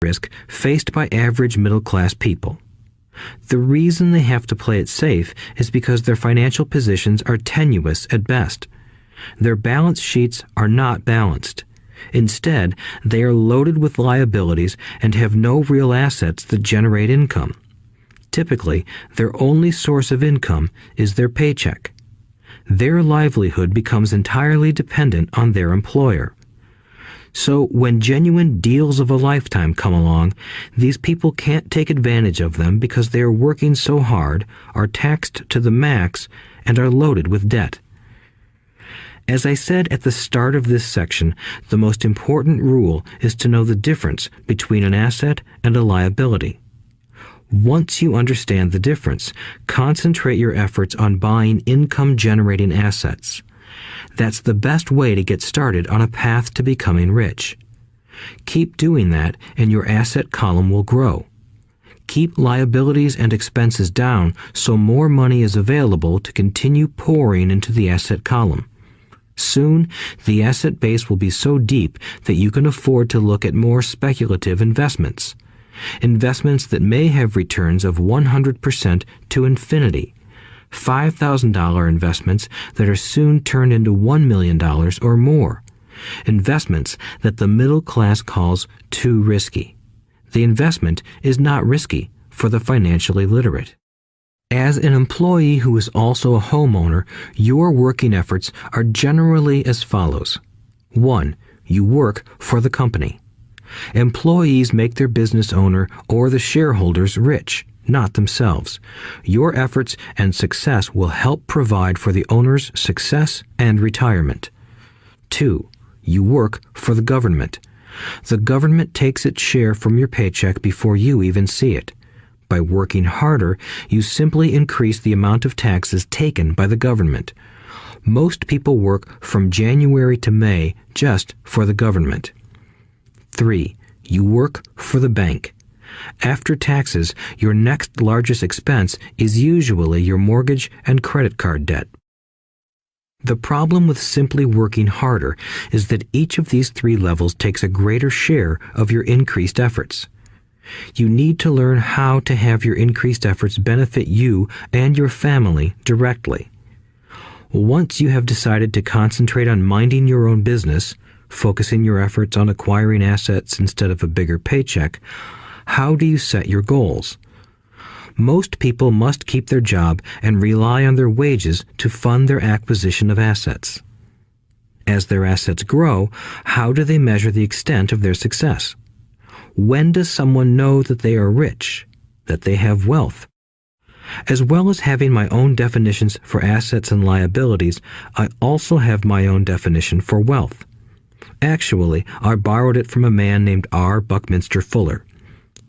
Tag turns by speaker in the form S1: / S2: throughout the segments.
S1: risk faced by average middle-class people. The reason they have to play it safe is because their financial positions are tenuous at best. Their balance sheets are not balanced. Instead, they are loaded with liabilities and have no real assets that generate income. Typically, their only source of income is their paycheck. Their livelihood becomes entirely dependent on their employer. So when genuine deals of a lifetime come along, these people can't take advantage of them because they are working so hard, are taxed to the max, and are loaded with debt. As I said at the start of this section, the most important rule is to know the difference between an asset and a liability. Once you understand the difference, concentrate your efforts on buying income-generating assets. That's the best way to get started on a path to becoming rich. Keep doing that and your asset column will grow. Keep liabilities and expenses down so more money is available to continue pouring into the asset column. Soon, the asset base will be so deep that you can afford to look at more speculative investments. Investments that may have returns of 100% to infinity. $5,000 investments that are soon turned into $1 million or more. Investments that the middle class calls too risky. The investment is not risky for the financially literate. As an employee who is also a homeowner, your working efforts are generally as follows. 1. You work for the company. Employees make their business owner or the shareholders rich, not themselves. Your efforts and success will help provide for the owner's success and retirement. 2. You work for the government. The government takes its share from your paycheck before you even see it. By working harder, you simply increase the amount of taxes taken by the government. Most people work from January to May just for the government. 3. You work for the bank. After taxes, your next largest expense is usually your mortgage and credit card debt. The problem with simply working harder is that each of these 3 levels takes a greater share of your increased efforts. You need to learn how to have your increased efforts benefit you and your family directly. Once you have decided to concentrate on minding your own business, focusing your efforts on acquiring assets instead of a bigger paycheck, how do you set your goals? Most people must keep their job and rely on their wages to fund their acquisition of assets. As their assets grow, how do they measure the extent of their success? When does someone know that they are rich, that they have wealth? As well as having my own definitions for assets and liabilities, I also have my own definition for wealth. Actually, I borrowed it from a man named R. Buckminster Fuller.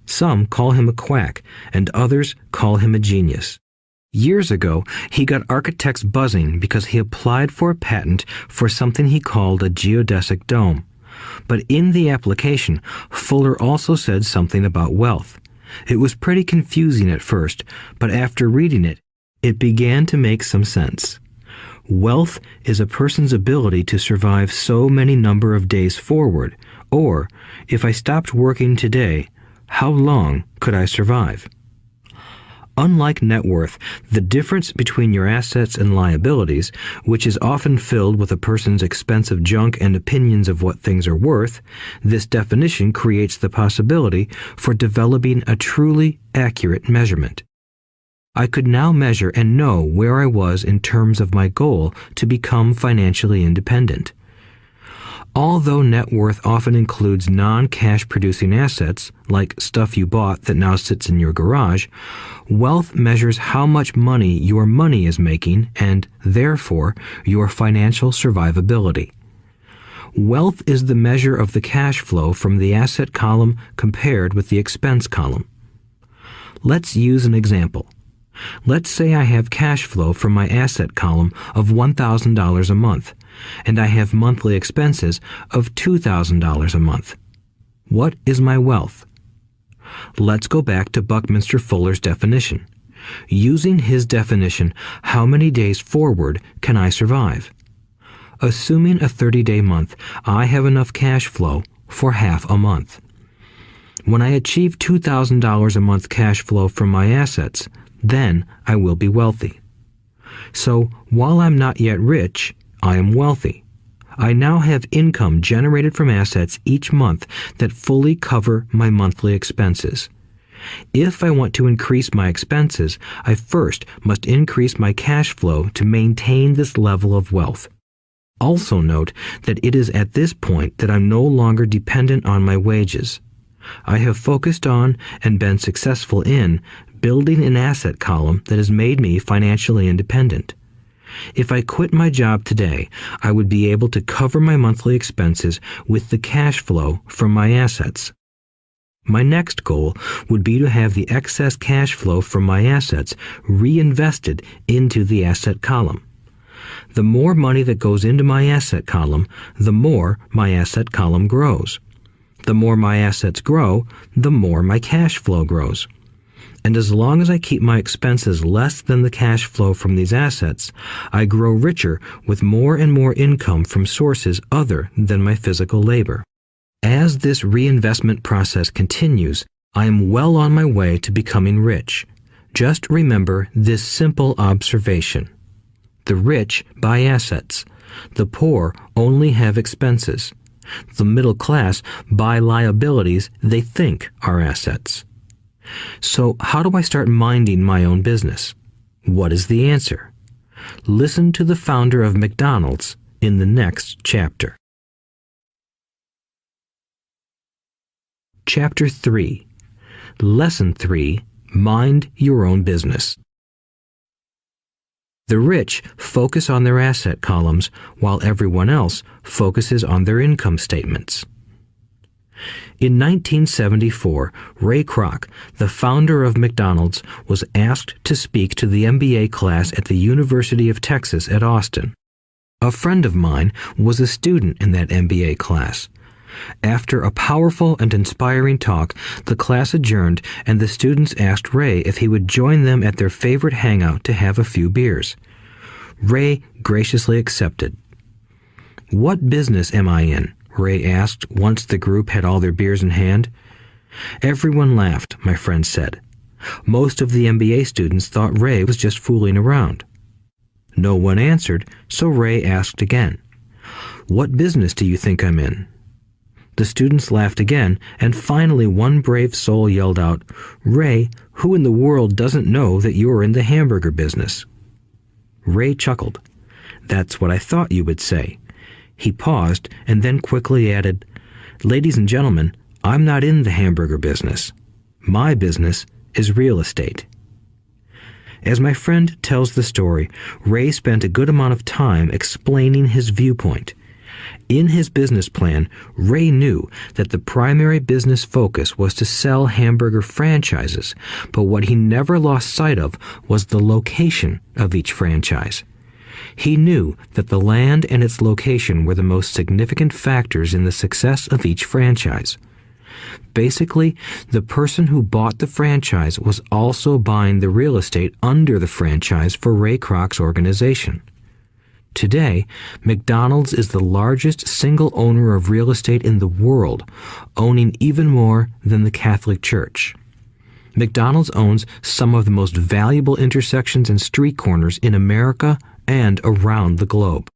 S1: Some call him a quack, and others call him a genius. Years ago, he got architects buzzing because he applied for a patent for something he called a geodesic dome. But in the application, Fuller also said something about wealth. It was pretty confusing at first, but after reading it, it began to make some sense. Wealth is a person's ability to survive so many number of days forward, or, if I stopped working today, how long could I survive? Unlike net worth, the difference between your assets and liabilities, which is often filled with a person's expensive junk and opinions of what things are worth, this definition creates the possibility for developing a truly accurate measurement. I could now measure and know where I was in terms of my goal to become financially independent. Although net worth often includes non-cash producing assets, like stuff you bought that now sits in your garage, wealth measures how much money your money is making and, therefore, your financial survivability. Wealth is the measure of the cash flow from the asset column compared with the expense column. Let's use an example. Let's say I have cash flow from my asset column of $1,000 a month, and I have monthly expenses of $2,000 a month. What is my wealth? Let's go back to Buckminster Fuller's definition. Using his definition, how many days forward can I survive? Assuming a 30-day month, I have enough cash flow for half a month. When I achieve $2,000 a month cash flow from my assets, then I will be wealthy. So, while I'm not yet rich, I am wealthy. I now have income generated from assets each month that fully cover my monthly expenses. If I want to increase my expenses, I first must increase my cash flow to maintain this level of wealth. Also note that it is at this point that I'm no longer dependent on my wages. I have focused on and been successful in building an asset column that has made me financially independent. If I quit my job today, I would be able to cover my monthly expenses with the cash flow from my assets. My next goal would be to have the excess cash flow from my assets reinvested into the asset column. The more money that goes into my asset column, the more my asset column grows. The more my assets grow, the more my cash flow grows. And as long as I keep my expenses less than the cash flow from these assets, I grow richer with more and more income from sources other than my physical labor. As this reinvestment process continues, I am well on my way to becoming rich. Just remember this simple observation. The rich buy assets. The poor only have expenses. The middle class buy liabilities they think are assets. So how do I start minding my own business? What is the answer? Listen to the founder of McDonald's in the next chapter. Chapter 3. Lesson 3. Mind your own business. The rich focus on their asset columns while everyone else focuses on their income statements. In 1974, Ray Kroc, the founder of McDonald's, was asked to speak to the MBA class at the University of Texas at Austin. A friend of mine was a student in that MBA class. After a powerful and inspiring talk, the class adjourned and the students asked Ray if he would join them at their favorite hangout to have a few beers. Ray graciously accepted. "What business am I in?" Ray asked once the group had all their beers in hand. Everyone laughed, my friend said. Most of the MBA students thought Ray was just fooling around. No one answered, so Ray asked again. "What business do you think I'm in?" The students laughed again, and finally one brave soul yelled out, "Ray, who in the world doesn't know that you're in the hamburger business?" Ray chuckled. "That's what I thought you would say." He paused and then quickly added, "Ladies and gentlemen, I'm not in the hamburger business. My business is real estate." As my friend tells the story, Ray spent a good amount of time explaining his viewpoint. In his business plan, Ray knew that the primary business focus was to sell hamburger franchises, but what he never lost sight of was the location of each franchise. He knew that the land and its location were the most significant factors in the success of each franchise. Basically, the person who bought the franchise was also buying the real estate under the franchise for Ray Kroc's organization. Today, McDonald's is the largest single owner of real estate in the world, owning even more than the Catholic Church. McDonald's owns some of the most valuable intersections and street corners in America and around the globe.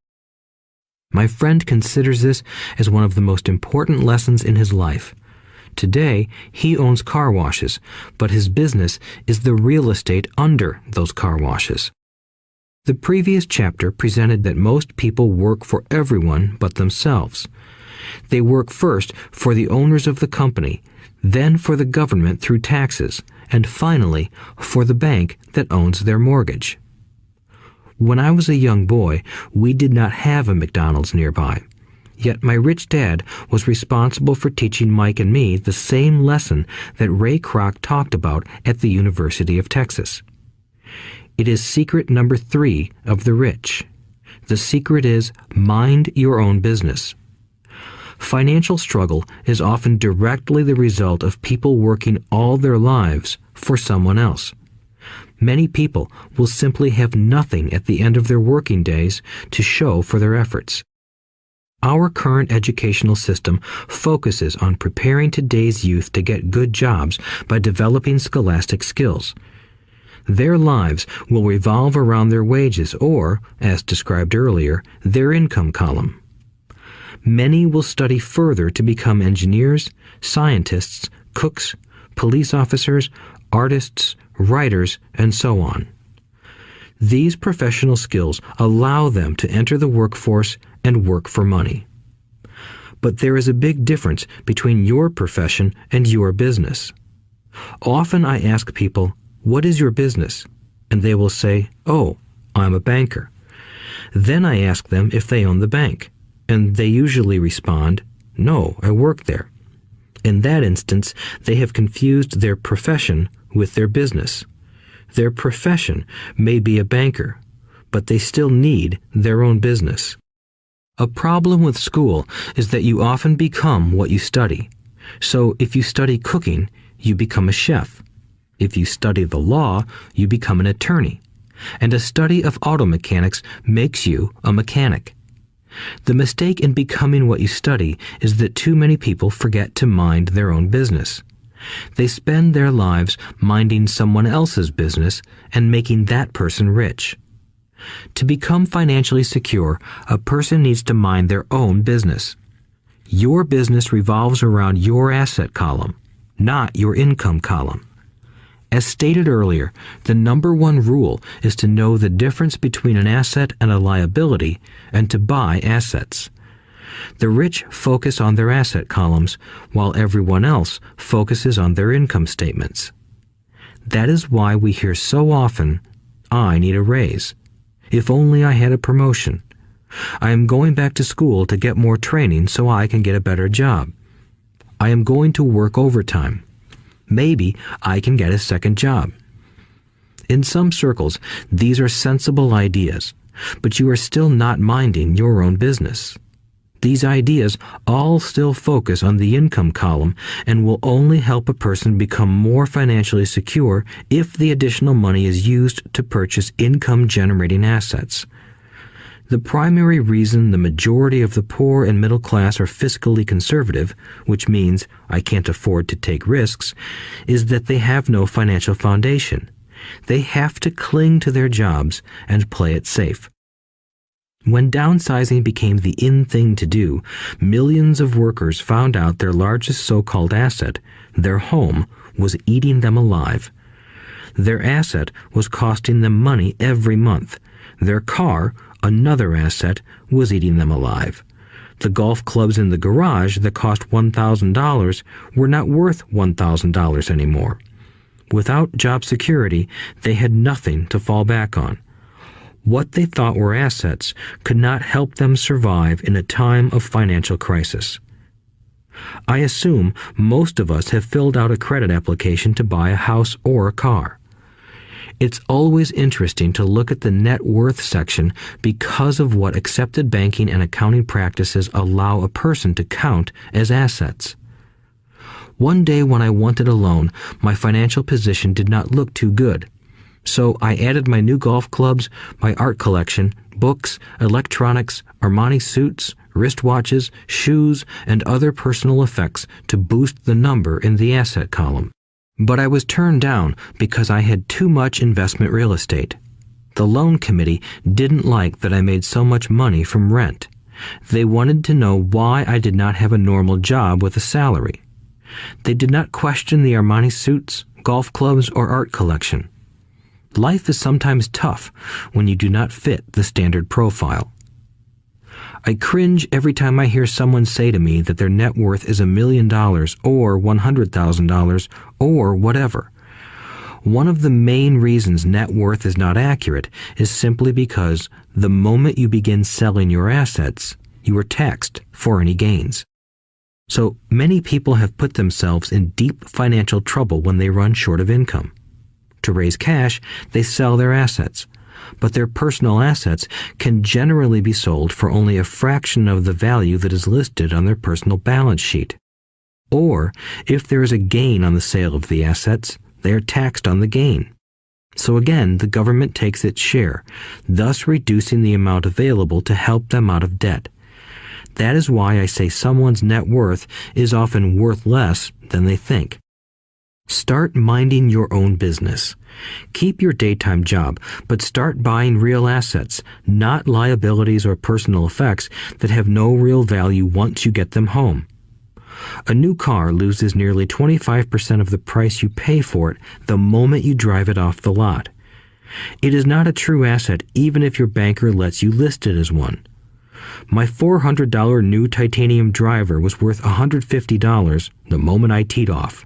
S1: My friend considers this as one of the most important lessons in his life. Today, he owns car washes, but his business is the real estate under those car washes. The previous chapter presented that most people work for everyone but themselves. They work first for the owners of the company, then for the government through taxes, and finally for the bank that owns their mortgage. When I was a young boy, we did not have a McDonald's nearby. Yet my rich dad was responsible for teaching Mike and me the same lesson that Ray Kroc talked about at the University of Texas. It is secret number 3 of the rich. The secret is mind your own business. Financial struggle is often directly the result of people working all their lives for someone else. Many people will simply have nothing at the end of their working days to show for their efforts. Our current educational system focuses on preparing today's youth to get good jobs by developing scholastic skills. Their lives will revolve around their wages or, as described earlier, their income column. Many will study further to become engineers, scientists, cooks, police officers, artists, writers, and so on. These professional skills allow them to enter the workforce and work for money. But there is a big difference between your profession and your business. Often I ask people, "What is your business?" And they will say, "Oh, I'm a banker." Then I ask them if they own the bank, and they usually respond, "No, I work there." In that instance, they have confused their profession with their business. Their profession may be a banker, but they still need their own business. A problem with school is that you often become what you study. So if you study cooking, you become a chef. If you study the law, you become an attorney. And a study of auto mechanics makes you a mechanic. The mistake in becoming what you study is that too many people forget to mind their own business. They spend their lives minding someone else's business and making that person rich. To become financially secure, a person needs to mind their own business. Your business revolves around your asset column, not your income column. As stated earlier, the number one rule is to know the difference between an asset and a liability and to buy assets. The rich focus on their asset columns, while everyone else focuses on their income statements. That is why we hear so often, "I need a raise. If only I had a promotion. I am going back to school to get more training so I can get a better job. I am going to work overtime. Maybe I can get a second job." In some circles, these are sensible ideas, but you are still not minding your own business. These ideas all still focus on the income column and will only help a person become more financially secure if the additional money is used to purchase income-generating assets. The primary reason the majority of the poor and middle class are fiscally conservative, which means I can't afford to take risks, is that they have no financial foundation. They have to cling to their jobs and play it safe. When downsizing became the in thing to do, millions of workers found out their largest so-called asset, their home, was eating them alive. Their asset was costing them money every month. Their car, another asset, was eating them alive. The golf clubs in the garage that cost $1,000 were not worth $1,000 anymore. Without job security, they had nothing to fall back on. What they thought were assets could not help them survive in a time of financial crisis. I assume most of us have filled out a credit application to buy a house or a car. It's always interesting to look at the net worth section because of what accepted banking and accounting practices allow a person to count as assets. One day when I wanted a loan, my financial position did not look too good. So I added my new golf clubs, my art collection, books, electronics, Armani suits, wristwatches, shoes, and other personal effects to boost the number in the asset column. But I was turned down because I had too much investment real estate. The loan committee didn't like that I made so much money from rent. They wanted to know why I did not have a normal job with a salary. They did not question the Armani suits, golf clubs, or art collection. Life is sometimes tough when you do not fit the standard profile. I cringe every time I hear someone say to me that their net worth is $1 million or $100,000 or whatever. One of the main reasons net worth is not accurate is simply because the moment you begin selling your assets, you are taxed for any gains. So many people have put themselves in deep financial trouble when they run short of income. To raise cash, they sell their assets, but their personal assets can generally be sold for only a fraction of the value that is listed on their personal balance sheet. Or, if there is a gain on the sale of the assets, they are taxed on the gain. So again, the government takes its share, thus reducing the amount available to help them out of debt. That is why I say someone's net worth is often worth less than they think. Start minding your own business. Keep your daytime job, but start buying real assets, not liabilities or personal effects that have no real value once you get them home. A new car loses nearly 25% of the price you pay for it the moment you drive it off the lot. It is not a true asset even if your banker lets you list it as one. My $400 new titanium driver was worth $150 the moment I teed off.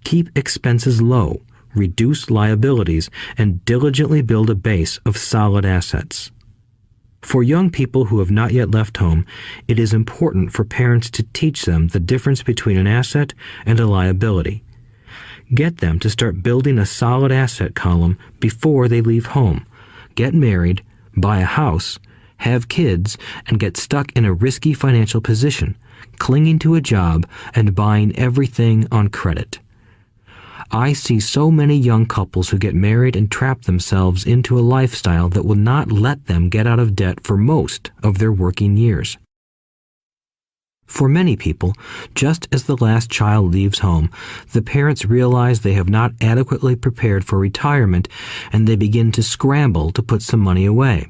S1: Keep expenses low, reduce liabilities, and diligently build a base of solid assets. For young people who have not yet left home, it is important for parents to teach them the difference between an asset and a liability. Get them to start building a solid asset column before they leave home, get married, buy a house, have kids, and get stuck in a risky financial position, clinging to a job and buying everything on credit. I see so many young couples who get married and trap themselves into a lifestyle that will not let them get out of debt for most of their working years. For many people, just as the last child leaves home, the parents realize they have not adequately prepared for retirement and they begin to scramble to put some money away.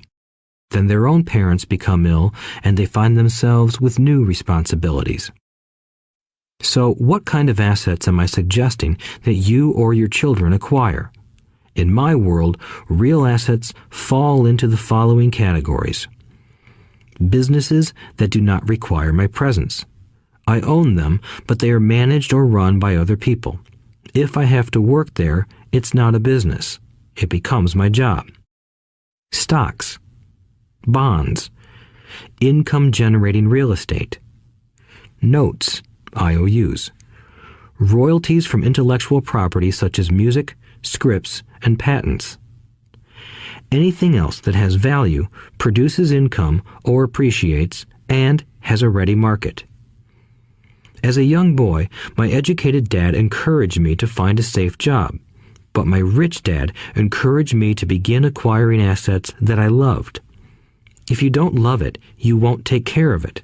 S1: Then their own parents become ill and they find themselves with new responsibilities. So, what kind of assets am I suggesting that you or your children acquire? In my world, real assets fall into the following categories. Businesses that do not require my presence. I own them, but they are managed or run by other people. If I have to work there, it's not a business. It becomes my job. Stocks. Bonds. Income-generating real estate. Notes. IOUs. Royalties from intellectual property such as music, scripts, and patents. Anything else that has value, produces income, or appreciates, and has a ready market. As a young boy, my educated dad encouraged me to find a safe job, but my rich dad encouraged me to begin acquiring assets that I loved. If you don't love it, you won't take care of it.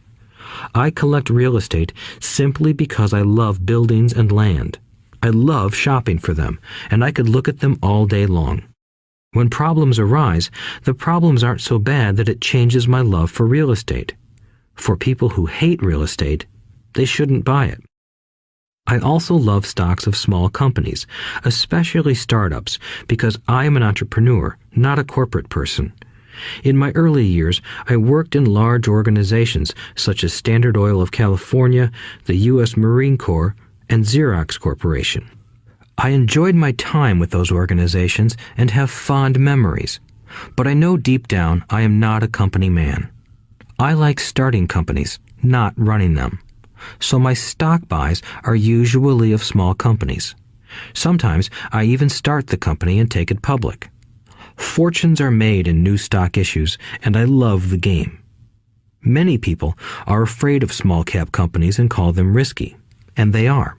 S1: I collect real estate simply because I love buildings and land. I love shopping for them, and I could look at them all day long. When problems arise, the problems aren't so bad that it changes my love for real estate. For people who hate real estate, they shouldn't buy it. I also love stocks of small companies, especially startups, because I am an entrepreneur, not a corporate person. In my early years, I worked in large organizations such as Standard Oil of California, the U.S. Marine Corps, and Xerox Corporation. I enjoyed my time with those organizations and have fond memories, but I know deep down I am not a company man. I like starting companies, not running them. So my stock buys are usually of small companies. Sometimes I even start the company and take it public. Fortunes are made in new stock issues, and I love the game. Many people are afraid of small-cap companies and call them risky, and they are.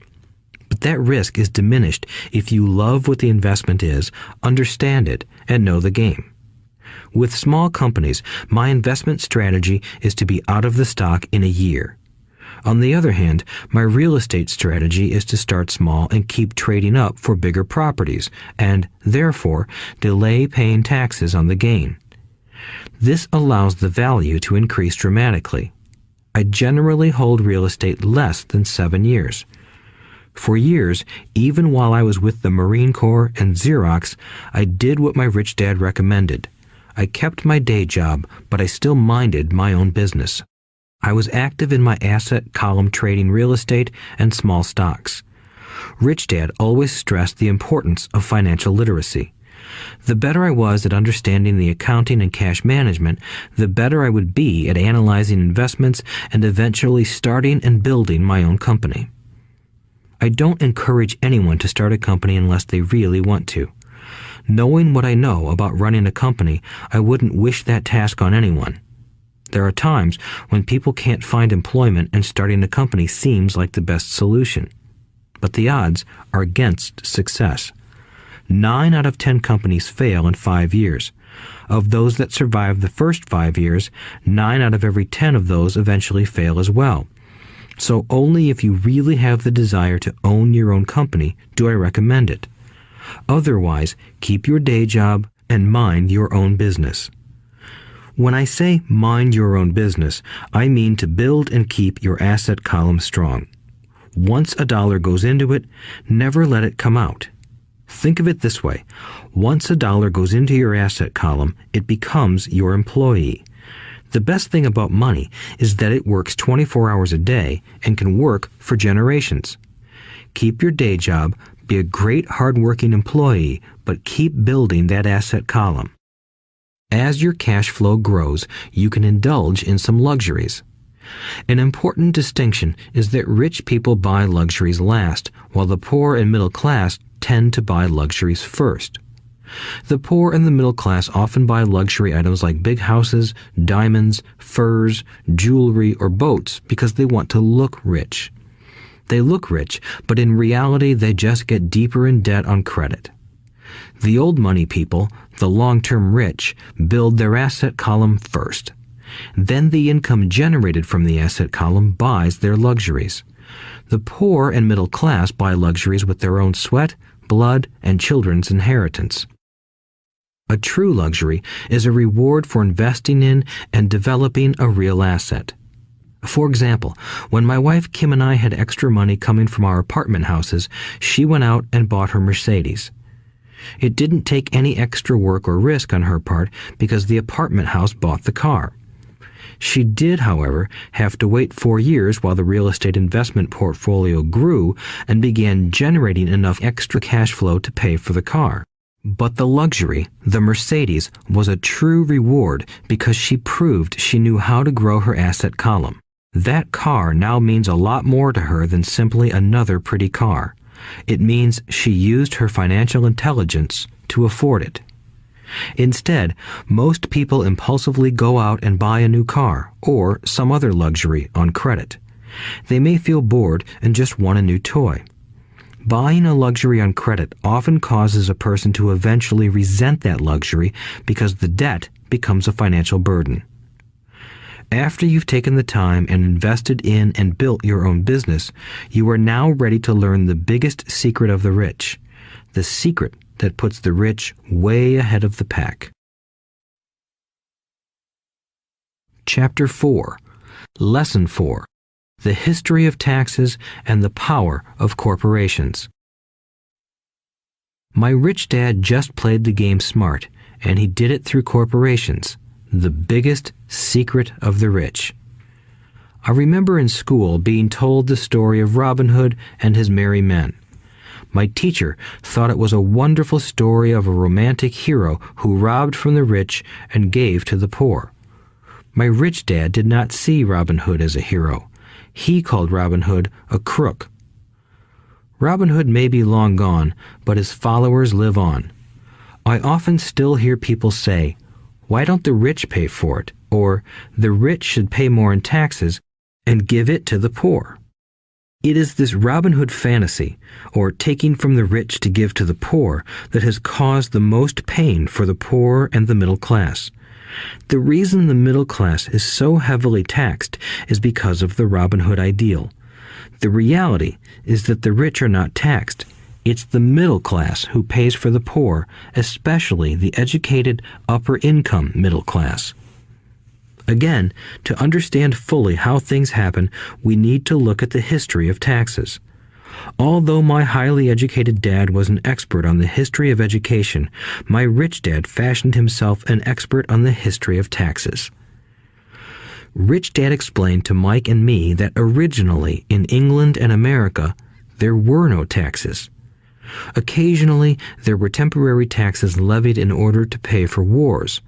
S1: But that risk is diminished if you love what the investment is, understand it, and know the game. With small companies, my investment strategy is to be out of the stock in a year. On the other hand, my real estate strategy is to start small and keep trading up for bigger properties, and, therefore, delay paying taxes on the gain. This allows the value to increase dramatically. I generally hold real estate less than 7 years. For years, even while I was with the Marine Corps and Xerox, I did what my rich dad recommended. I kept my day job, but I still minded my own business. I was active in my asset column trading real estate and small stocks. Rich Dad always stressed the importance of financial literacy. The better I was at understanding the accounting and cash management, the better I would be at analyzing investments and eventually starting and building my own company. I don't encourage anyone to start a company unless they really want to. Knowing what I know about running a company, I wouldn't wish that task on anyone. There are times when people can't find employment and starting a company seems like the best solution. But the odds are against success. 9 out of 10 companies fail in 5 years. Of those that survive the first 5 years, 9 out of every 10 of those eventually fail as well. So only if you really have the desire to own your own company do I recommend it. Otherwise, keep your day job and mind your own business. When I say mind your own business, I mean to build and keep your asset column strong. Once a dollar goes into it, never let it come out. Think of it this way. Once a dollar goes into your asset column, it becomes your employee. The best thing about money is that it works 24 hours a day and can work for generations. Keep your day job, be a great hard-working employee, but keep building that asset column. As your cash flow grows, you can indulge in some luxuries. An important distinction is that rich people buy luxuries last, while the poor and middle class tend to buy luxuries first. The poor and the middle class often buy luxury items like big houses, diamonds, furs, jewelry, or boats because they want to look rich. They look rich, but in reality they just get deeper in debt on credit. The old money people, the long-term rich, build their asset column first. Then the income generated from the asset column buys their luxuries. The poor and middle class buy luxuries with their own sweat, blood, and children's inheritance. A true luxury is a reward for investing in and developing a real asset. For example, when my wife Kim and I had extra money coming from our apartment houses, she went out and bought her Mercedes. It didn't take any extra work or risk on her part because the apartment house bought the car. She did, however, have to wait 4 years while the real estate investment portfolio grew and began generating enough extra cash flow to pay for the car. But the luxury, the Mercedes, was a true reward because she proved she knew how to grow her asset column. That car now means a lot more to her than simply another pretty car. It means she used her financial intelligence to afford it. Instead, most people impulsively go out and buy a new car or some other luxury on credit. They may feel bored and just want a new toy. Buying a luxury on credit often causes a person to eventually resent that luxury because the debt becomes a financial burden. After you've taken the time and invested in and built your own business, you are now ready to learn the biggest secret of the rich, the secret that puts the rich way ahead of the pack. Chapter 4. Lesson 4. The History of Taxes and the Power of Corporations. My rich dad just played the game smart, and he did it through corporations, the biggest secret of the rich. I remember in school being told the story of Robin Hood and his merry men. My teacher thought it was a wonderful story of a romantic hero who robbed from the rich and gave to the poor. My rich dad did not see Robin Hood as a hero. He called Robin Hood a crook. Robin Hood may be long gone, but his followers live on. I often still hear people say, "Why don't the rich pay for it?" Or, "The rich should pay more in taxes and give it to the poor." It is this Robin Hood fantasy, or taking from the rich to give to the poor, that has caused the most pain for the poor and the middle class. The reason the middle class is so heavily taxed is because of the Robin Hood ideal. The reality is that the rich are not taxed. It's the middle class who pays for the poor, especially the educated, upper-income middle class. Again, to understand fully how things happen, we need to look at the history of taxes. Although my highly educated dad was an expert on the history of education, my rich dad fashioned himself an expert on the history of taxes. Rich Dad explained to Mike and me that originally in England and America, there were no taxes. Occasionally, there were temporary taxes levied in order to pay for wars.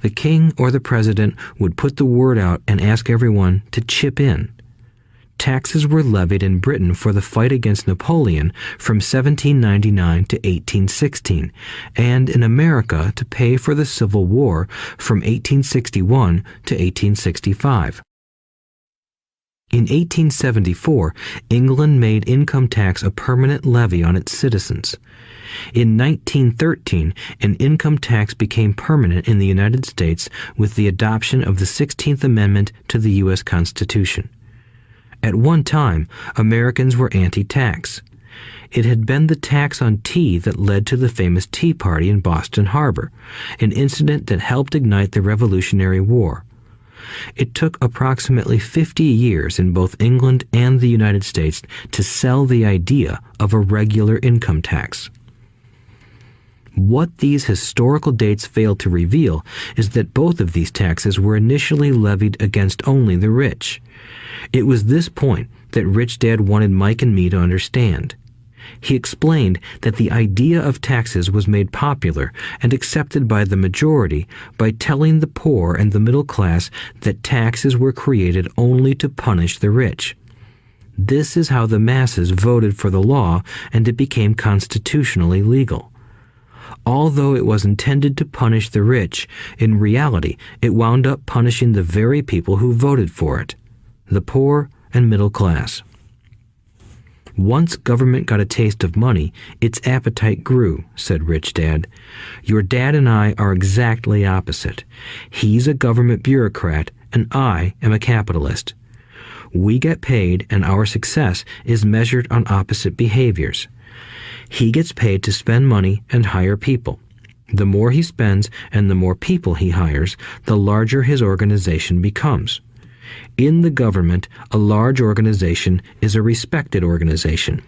S1: The king or the president would put the word out and ask everyone to chip in. Taxes were levied in Britain for the fight against Napoleon from 1799 to 1816, and in America to pay for the Civil War from 1861 to 1865. In 1874, England made income tax a permanent levy on its citizens. In 1913, an income tax became permanent in the United States with the adoption of the 16th Amendment to the U.S. Constitution. At one time, Americans were anti-tax. It had been the tax on tea that led to the famous Tea Party in Boston Harbor, an incident that helped ignite the Revolutionary War. It took approximately 50 years in both England and the United States to sell the idea of a regular income tax. What these historical dates fail to reveal is that both of these taxes were initially levied against only the rich. It was this point that Rich Dad wanted Mike and me to understand. He explained that the idea of taxes was made popular and accepted by the majority by telling the poor and the middle class that taxes were created only to punish the rich. This is how the masses voted for the law, and it became constitutionally legal. Although it was intended to punish the rich, in reality it wound up punishing the very people who voted for it, the poor and middle class. Once government got a taste of money, its appetite grew, said Rich Dad. Your dad and I are exactly opposite. He's a government bureaucrat, and I am a capitalist. We get paid, and our success is measured on opposite behaviors. He gets paid to spend money and hire people. The more he spends and the more people he hires, the larger his organization becomes. In the government, a large organization is a respected organization.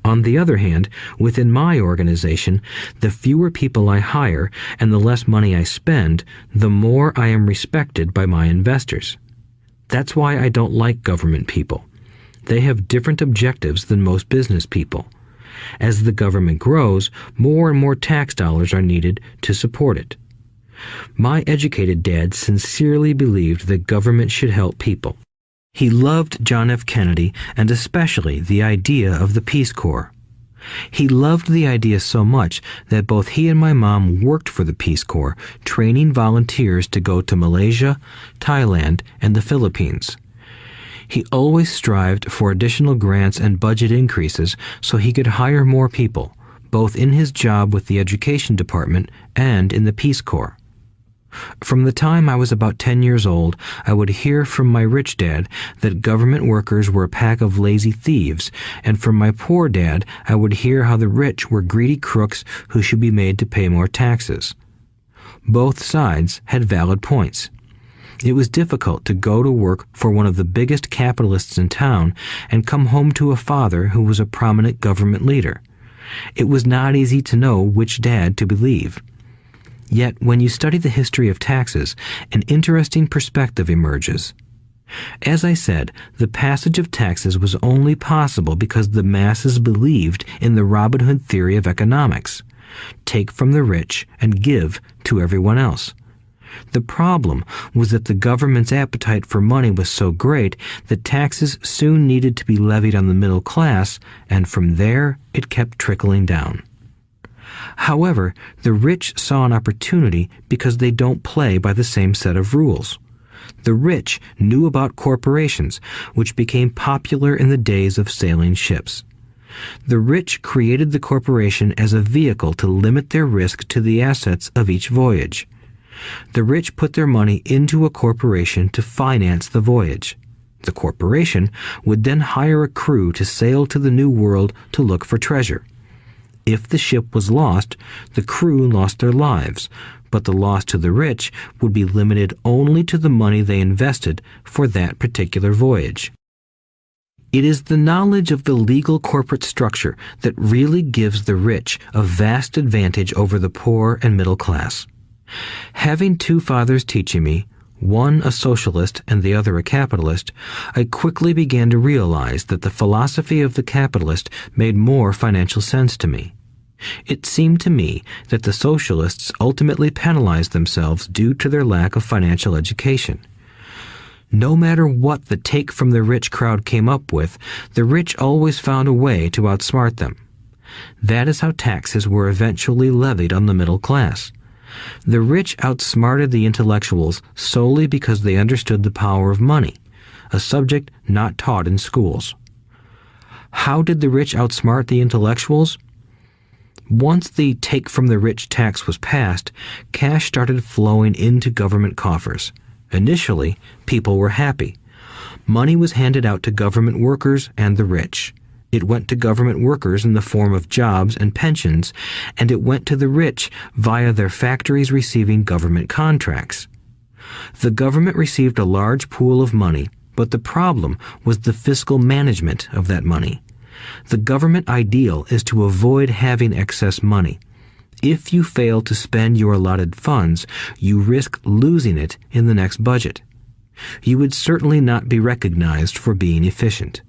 S1: On the other hand, within my organization, the fewer people I hire and the less money I spend, the more I am respected by my investors. That's why I don't like government people. They have different objectives than most business people. As the government grows, more and more tax dollars are needed to support it. My educated dad sincerely believed that government should help people. He loved John F. Kennedy and especially the idea of the Peace Corps. He loved the idea so much that both he and my mom worked for the Peace Corps, training volunteers to go to Malaysia, Thailand, and the Philippines. He always strived for additional grants and budget increases so he could hire more people, both in his job with the Education Department and in the Peace Corps. From the time I was about 10 years old, I would hear from my rich dad that government workers were a pack of lazy thieves, and from my poor dad, I would hear how the rich were greedy crooks who should be made to pay more taxes. Both sides had valid points. It was difficult to go to work for one of the biggest capitalists in town and come home to a father who was a prominent government leader. It was not easy to know which dad to believe. Yet, when you study the history of taxes, an interesting perspective emerges. As I said, the passage of taxes was only possible because the masses believed in the Robin Hood theory of economics. Take from the rich and give to everyone else. The problem was that the government's appetite for money was so great that taxes soon needed to be levied on the middle class, and from there it kept trickling down. However, the rich saw an opportunity because they don't play by the same set of rules. The rich knew about corporations, which became popular in the days of sailing ships. The rich created the corporation as a vehicle to limit their risk to the assets of each voyage. The rich put their money into a corporation to finance the voyage. The corporation would then hire a crew to sail to the New World to look for treasure. If the ship was lost, the crew lost their lives, but the loss to the rich would be limited only to the money they invested for that particular voyage. It is the knowledge of the legal corporate structure that really gives the rich a vast advantage over the poor and middle class. Having two fathers teaching me, one a socialist and the other a capitalist, I quickly began to realize that the philosophy of the capitalist made more financial sense to me. It seemed to me that the socialists ultimately penalized themselves due to their lack of financial education. No matter what the take from the rich crowd came up with, the rich always found a way to outsmart them. That is how taxes were eventually levied on the middle class. The rich outsmarted the intellectuals solely because they understood the power of money, a subject not taught in schools. How did the rich outsmart the intellectuals? Once the Take from the Rich tax was passed, cash started flowing into government coffers. Initially, people were happy. Money was handed out to government workers and the rich. It went to government workers in the form of jobs and pensions, and it went to the rich via their factories receiving government contracts. The government received a large pool of money, but the problem was the fiscal management of that money. The government ideal is to avoid having excess money. If you fail to spend your allotted funds, you risk losing it in the next budget. You would certainly not be recognized for being efficient.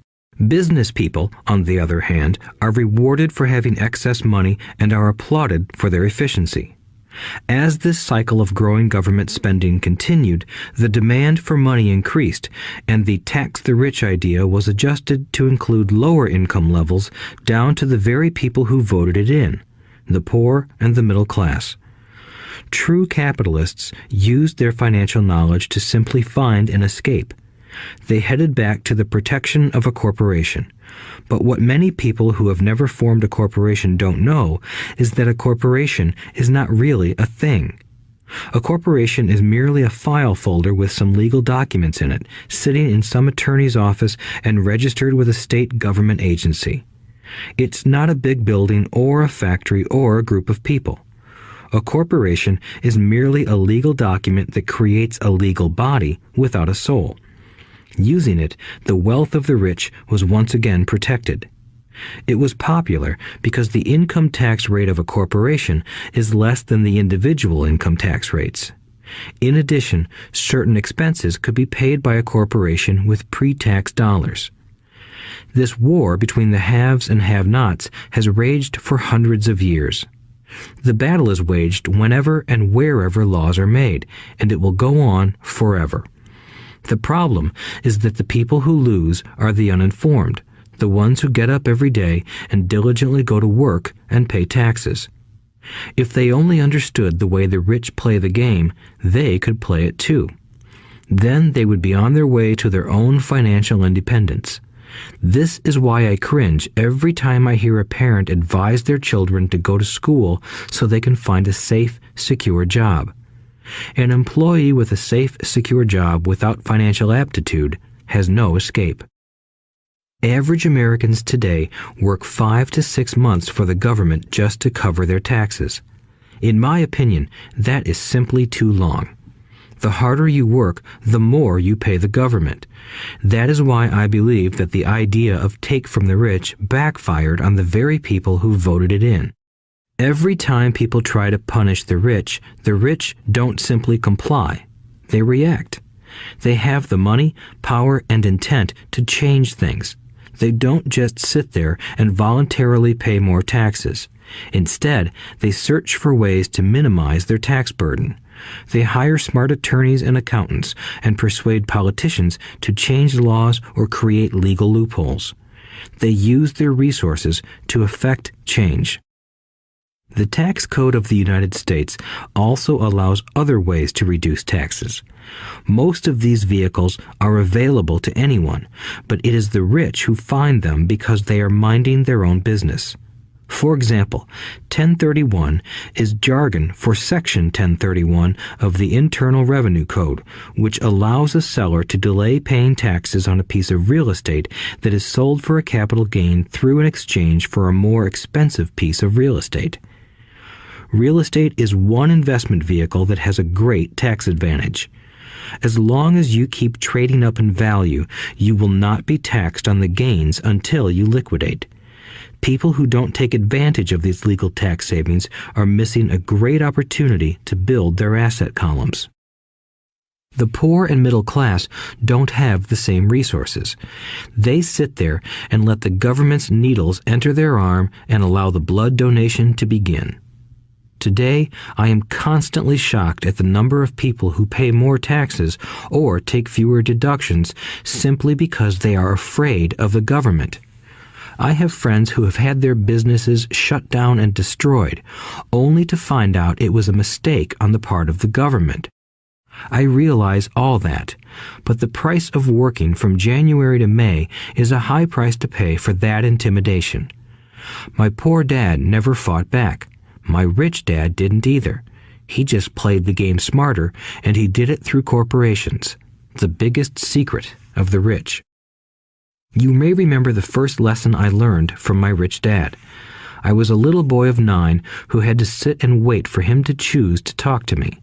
S1: Business people, on the other hand, are rewarded for having excess money and are applauded for their efficiency. As this cycle of growing government spending continued, the demand for money increased, and the tax the rich idea was adjusted to include lower income levels down to the very people who voted it in, the poor and the middle class. True capitalists used their financial knowledge to simply find an escape. They headed back to the protection of a corporation. But what many people who have never formed a corporation don't know is that a corporation is not really a thing. A corporation is merely a file folder with some legal documents in it, sitting in some attorney's office and registered with a state government agency. It's not a big building or a factory or a group of people. A corporation is merely a legal document that creates a legal body without a soul. Using it, the wealth of the rich was once again protected. It was popular because the income tax rate of a corporation is less than the individual income tax rates. In addition, certain expenses could be paid by a corporation with pre-tax dollars. This war between the haves and have-nots has raged for hundreds of years. The battle is waged whenever and wherever laws are made, and it will go on forever. The problem is that the people who lose are the uninformed, the ones who get up every day and diligently go to work and pay taxes. If they only understood the way the rich play the game, they could play it too. Then they would be on their way to their own financial independence. This is why I cringe every time I hear a parent advise their children to go to school so they can find a safe, secure job. An employee with a safe, secure job without financial aptitude has no escape. Average Americans today work 5 to 6 months for the government just to cover their taxes. In my opinion, that is simply too long. The harder you work, the more you pay the government. That is why I believe that the idea of take from the rich backfired on the very people who voted it in. Every time people try to punish the rich don't simply comply. They react. They have the money, power, and intent to change things. They don't just sit there and voluntarily pay more taxes. Instead, they search for ways to minimize their tax burden. They hire smart attorneys and accountants and persuade politicians to change laws or create legal loopholes. They use their resources to effect change. The tax code of the United States also allows other ways to reduce taxes. Most of these vehicles are available to anyone, but it is the rich who find them because they are minding their own business. For example, 1031 is jargon for Section 1031 of the Internal Revenue Code, which allows a seller to delay paying taxes on a piece of real estate that is sold for a capital gain through an exchange for a more expensive piece of real estate. Real estate is one investment vehicle that has a great tax advantage. As long as you keep trading up in value, you will not be taxed on the gains until you liquidate. People who don't take advantage of these legal tax savings are missing a great opportunity to build their asset columns. The poor and middle class don't have the same resources. They sit there and let the government's needles enter their arm and allow the blood donation to begin. Today, I am constantly shocked at the number of people who pay more taxes or take fewer deductions simply because they are afraid of the government. I have friends who have had their businesses shut down and destroyed, only to find out it was a mistake on the part of the government. I realize all that, But the price of working from January to May is a high price to pay for that intimidation. My poor dad never fought back. My rich dad didn't either. He just played the game smarter, and he did it through corporations, the biggest secret of the rich. You may remember the first lesson I learned from my rich dad. I was a little boy of 9 who had to sit and wait for him to choose to talk to me.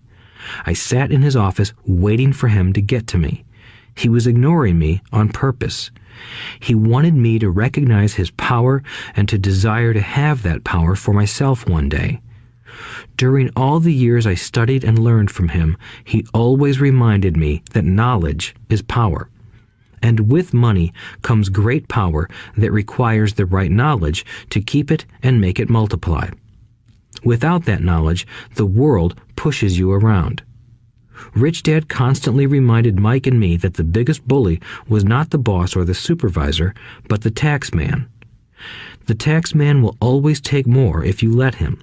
S1: I sat in his office waiting for him to get to me. He was ignoring me on purpose. He wanted me to recognize his power and to desire to have that power for myself one day. During all the years I studied and learned from him, he always reminded me that knowledge is power. And with money comes great power that requires the right knowledge to keep it and make it multiply. Without that knowledge, the world pushes you around. Rich Dad constantly reminded Mike and me that the biggest bully was not the boss or the supervisor, but the tax man. The tax man will always take more if you let him.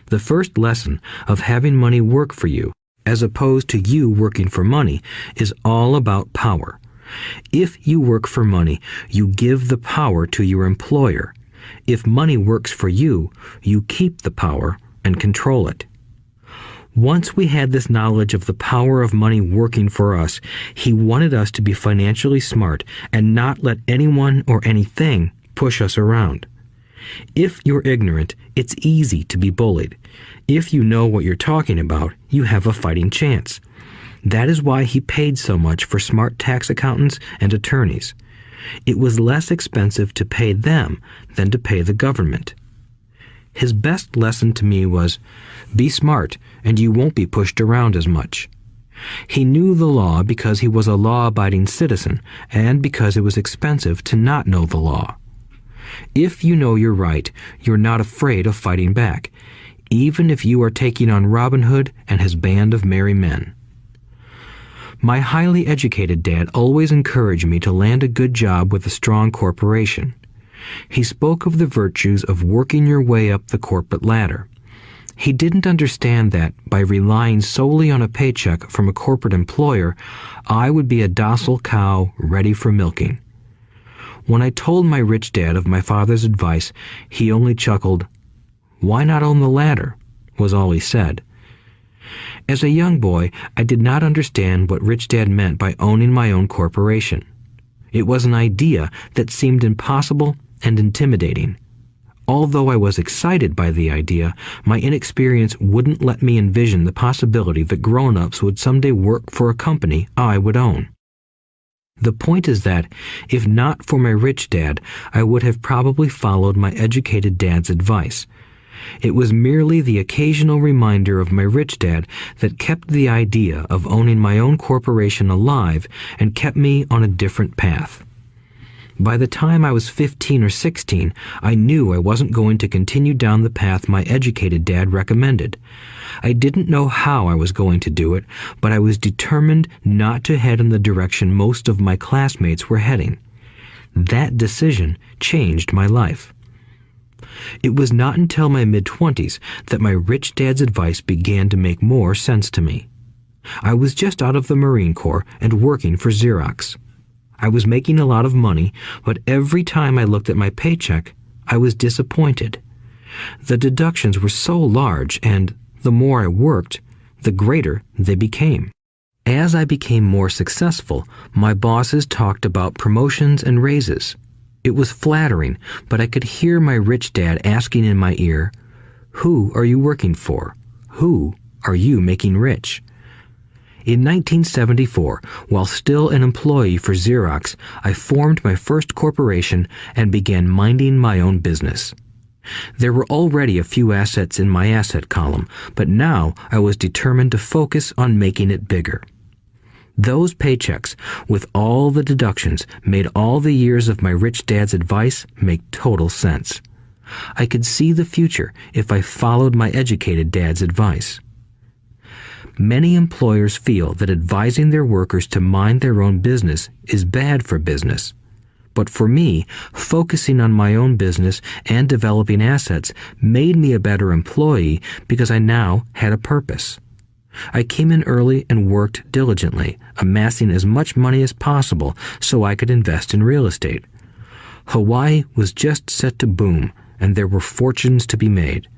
S1: The first lesson of having money work for you, as opposed to you working for money, is all about power. If you work for money, you give the power to your employer. If money works for you, you keep the power and control it. Once we had this knowledge of the power of money working for us, he wanted us to be financially smart and not let anyone or anything push us around. If you're ignorant, it's easy to be bullied. If you know what you're talking about, you have a fighting chance. That is why he paid so much for smart tax accountants and attorneys. It was less expensive to pay them than to pay the government. His best lesson to me was, be smart and you won't be pushed around as much. He knew the law because he was a law-abiding citizen and because it was expensive to not know the law. If you know you're right, you're not afraid of fighting back, even if you are taking on Robin Hood and his band of merry men. My highly educated dad always encouraged me to land a good job with a strong corporation. He spoke of the virtues of working your way up the corporate ladder. He didn't understand that by relying solely on a paycheck from a corporate employer, I would be a docile cow ready for milking. When I told my rich dad of my father's advice, he only chuckled. "Why not own the ladder?" was all he said. As a young boy, I did not understand what Rich Dad meant by owning my own corporation. It was an idea that seemed impossible and intimidating. Although I was excited by the idea, my inexperience wouldn't let me envision the possibility that grown-ups would someday work for a company I would own. The point is that, if not for my rich dad, I would have probably followed my educated dad's advice. It was merely the occasional reminder of my rich dad that kept the idea of owning my own corporation alive and kept me on a different path. By the time I was 15 or 16, I knew I wasn't going to continue down the path my educated dad recommended. I didn't know how I was going to do it, but I was determined not to head in the direction most of my classmates were heading. That decision changed my life. It was not until my mid-20s that my rich dad's advice began to make more sense to me. I was just out of the Marine Corps and working for Xerox. I was making a lot of money, but every time I looked at my paycheck, I was disappointed. The deductions were so large, and the more I worked, the greater they became. As I became more successful, my bosses talked about promotions and raises. It was flattering, but I could hear my rich dad asking in my ear, "Who are you working for? Who are you making rich?" In 1974, while still an employee for Xerox, I formed my first corporation and began minding my own business. There were already a few assets in my asset column, but now I was determined to focus on making it bigger. Those paychecks, with all the deductions, made all the years of my rich dad's advice make total sense. I could see the future if I followed my educated dad's advice. Many employers feel that advising their workers to mind their own business is bad for business. But for me, focusing on my own business and developing assets made me a better employee because I now had a purpose. I came in early and worked diligently, amassing as much money as possible so I could invest in real estate. Hawaii was just set to boom, and there were fortunes to be made.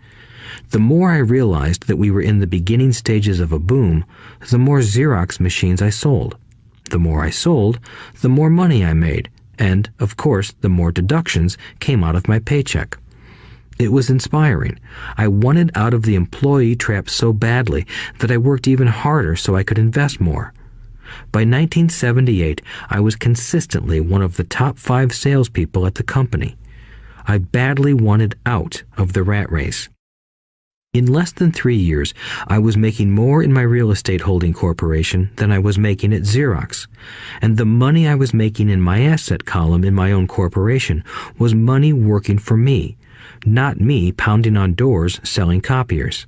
S1: The more I realized that we were in the beginning stages of a boom, the more Xerox machines I sold. The more I sold, the more money I made, and, of course, the more deductions came out of my paycheck. It was inspiring. I wanted out of the employee trap so badly that I worked even harder so I could invest more. By 1978, I was consistently one of the top 5 salespeople at the company. I badly wanted out of the rat race. In less than 3 years, I was making more in my real estate holding corporation than I was making at Xerox, and the money I was making in my asset column in my own corporation was money working for me, not me pounding on doors selling copiers.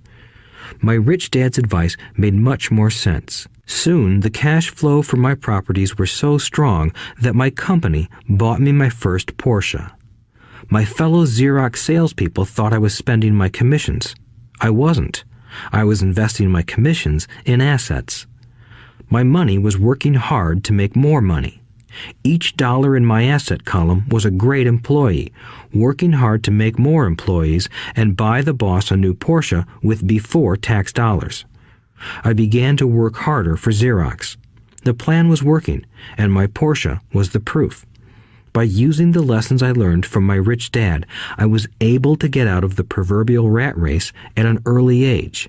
S1: My rich dad's advice made much more sense. Soon, the cash flow from my properties were so strong that my company bought me my first Porsche. My fellow Xerox salespeople thought I was spending my commissions. I wasn't. I was investing my commissions in assets. My money was working hard to make more money. Each dollar in my asset column was a great employee, working hard to make more employees and buy the boss a new Porsche with before-tax dollars. I began to work harder for Xerox. The plan was working, and my Porsche was the proof. By using the lessons I learned from my rich dad, I was able to get out of the proverbial rat race at an early age.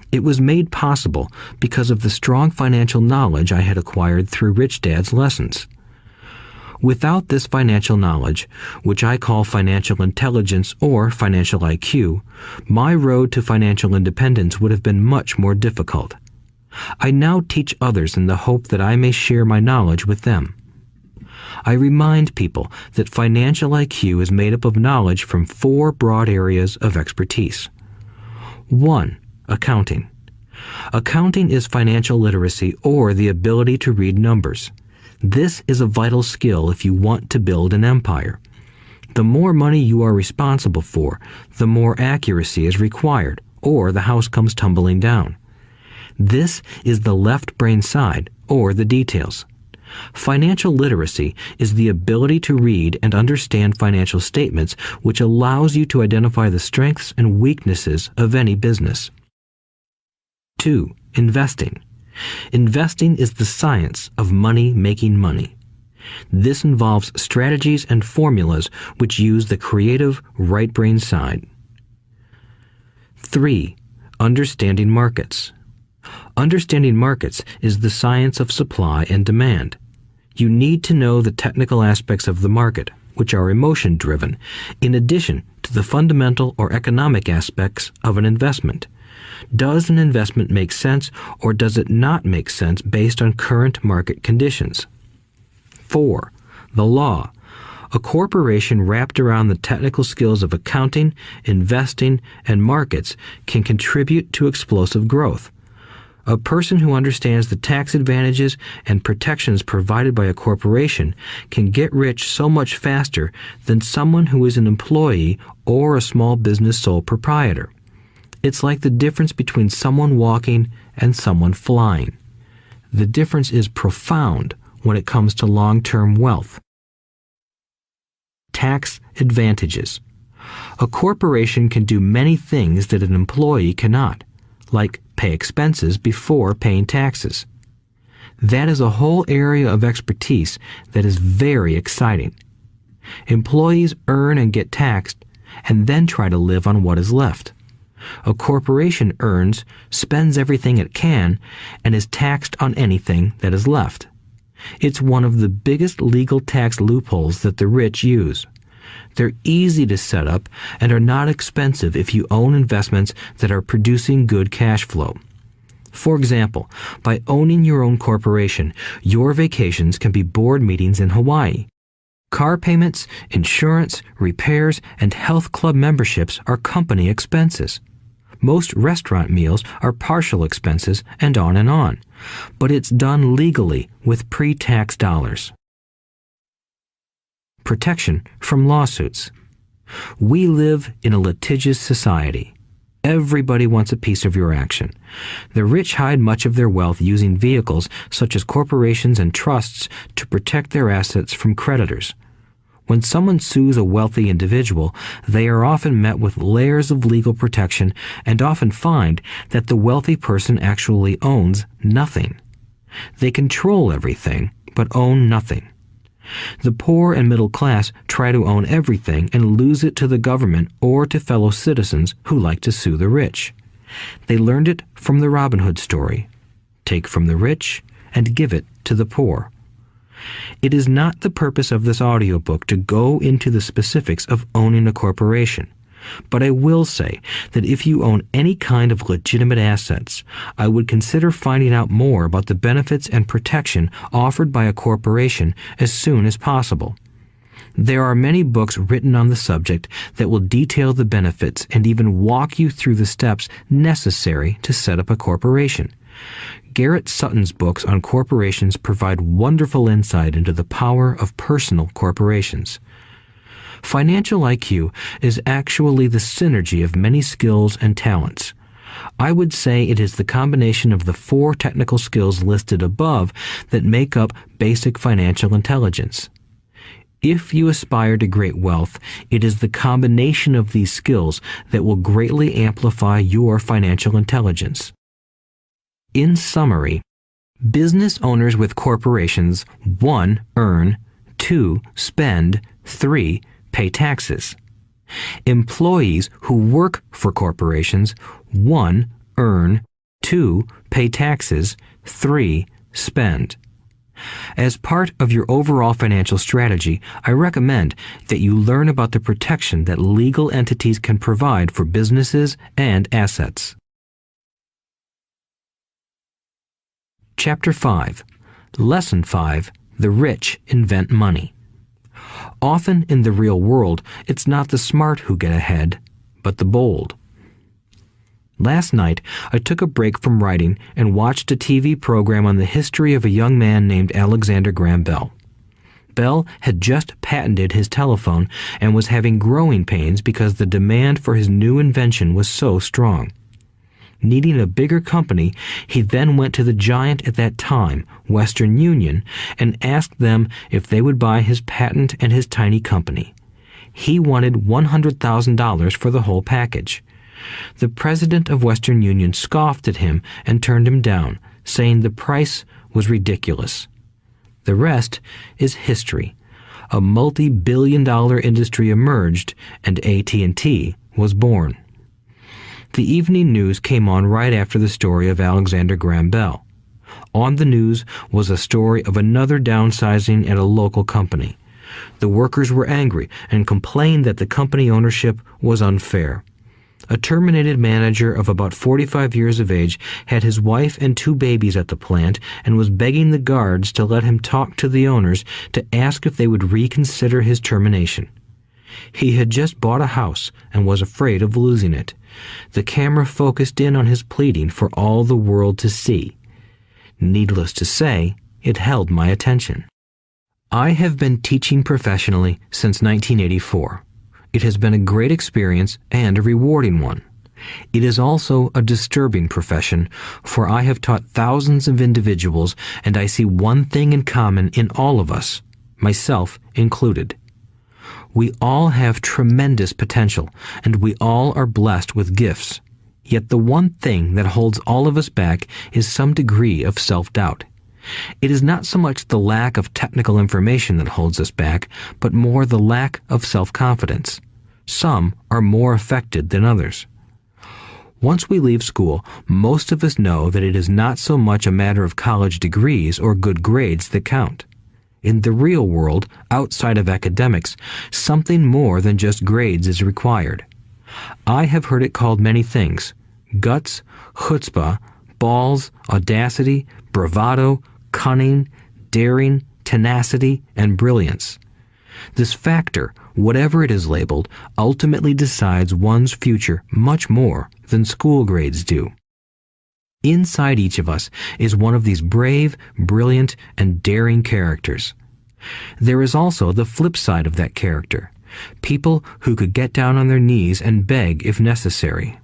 S1: It was made possible because of the strong financial knowledge I had acquired through Rich Dad's lessons. Without this financial knowledge, which I call financial intelligence or financial IQ, my road to financial independence would have been much more difficult. I now teach others in the hope that I may share my knowledge with them. I remind people that financial IQ is made up of knowledge from 4 broad areas of expertise. 1. Accounting. Accounting is financial literacy or the ability to read numbers. This is a vital skill if you want to build an empire. The more money you are responsible for, the more accuracy is required, or the house comes tumbling down. This is the left brain side, or the details. Financial literacy is the ability to read and understand financial statements, which allows you to identify the strengths and weaknesses of any business. 2. Investing. Investing is the science of money making money. This involves strategies and formulas which use the creative right brain side. 3. Understanding markets. Understanding markets is the science of supply and demand. You need to know the technical aspects of the market, which are emotion-driven, in addition to the fundamental or economic aspects of an investment. Does an investment make sense or does it not make sense based on current market conditions? 4. The law. A corporation wrapped around the technical skills of accounting, investing, and markets can contribute to explosive growth. A person who understands the tax advantages and protections provided by a corporation can get rich so much faster than someone who is an employee or a small business sole proprietor. It's like the difference between someone walking and someone flying. The difference is profound when it comes to long-term wealth. Tax advantages. A corporation can do many things that an employee cannot, like pay expenses before paying taxes. That is a whole area of expertise that is very exciting. Employees earn and get taxed and then try to live on what is left. A corporation earns, spends everything it can, and is taxed on anything that is left. It's one of the biggest legal tax loopholes that the rich use. They're easy to set up and are not expensive if you own investments that are producing good cash flow. For example, by owning your own corporation, your vacations can be board meetings in Hawaii. Car payments, insurance, repairs, and health club memberships are company expenses. Most restaurant meals are partial expenses and on. But it's done legally with pre-tax dollars. Protection from lawsuits. We live in a litigious society. Everybody wants a piece of your action. The rich hide much of their wealth using vehicles such as corporations and trusts to protect their assets from creditors. When someone sues a wealthy individual, they are often met with layers of legal protection and often find that the wealthy person actually owns nothing. They control everything, but own nothing. The poor and middle class try to own everything and lose it to the government or to fellow citizens who like to sue the rich. They learned it from the Robin Hood story. Take from the rich and give it to the poor. It is not the purpose of this audiobook to go into the specifics of owning a corporation, but I will say that if you own any kind of legitimate assets, I would consider finding out more about the benefits and protection offered by a corporation as soon as possible. There are many books written on the subject that will detail the benefits and even walk you through the steps necessary to set up a corporation. Garrett Sutton's books on corporations provide wonderful insight into the power of personal corporations. Financial IQ is actually the synergy of many skills and talents. I would say it is the combination of the 4 technical skills listed above that make up basic financial intelligence. If you aspire to great wealth, it is the combination of these skills that will greatly amplify your financial intelligence. In summary, business owners with corporations 1. Earn, 2. Spend, 3. Pay taxes. Employees who work for corporations 1. Earn, 2. Pay taxes, 3. Spend. As part of your overall financial strategy, I recommend that you learn about the protection that legal entities can provide for businesses and assets. Chapter 5. Lesson 5. The rich invent money. Often in the real world, it's not the smart who get ahead, but the bold. Last night, I took a break from writing and watched a TV program on the history of a young man named Alexander Graham Bell. Bell had just patented his telephone and was having growing pains because the demand for his new invention was so strong. Needing a bigger company, he then went to the giant at that time, Western Union, and asked them if they would buy his patent and his tiny company. He wanted $100,000 for the whole package. The president of Western Union scoffed at him and turned him down, saying the price was ridiculous. The rest is history. A multi-billion-dollar industry emerged, and AT&T was born. The evening news came on right after the story of Alexander Graham Bell. On the news was a story of another downsizing at a local company. The workers were angry and complained that the company ownership was unfair. A terminated manager of about 45 years of age had his wife and 2 babies at the plant and was begging the guards to let him talk to the owners to ask if they would reconsider his termination. He had just bought a house and was afraid of losing it. The camera focused in on his pleading for all the world to see. Needless to say, it held my attention. I have been teaching professionally since 1984. It has been a great experience and a rewarding one. It is also a disturbing profession, for I have taught thousands of individuals and I see one thing in common in all of us, myself included. We all have tremendous potential, and we all are blessed with gifts. Yet the one thing that holds all of us back is some degree of self-doubt. It is not so much the lack of technical information that holds us back, but more the lack of self-confidence. Some are more affected than others. Once we leave school, most of us know that it is not so much a matter of college degrees or good grades that count. In the real world, outside of academics, something more than just grades is required. I have heard it called many things: guts, chutzpah, balls, audacity, bravado, cunning, daring, tenacity, and brilliance. This factor, whatever it is labeled, ultimately decides one's future much more than school grades do. Inside each of us is one of these brave, brilliant, and daring characters. There is also the flip side of that character, people who could get down on their knees and beg if necessary.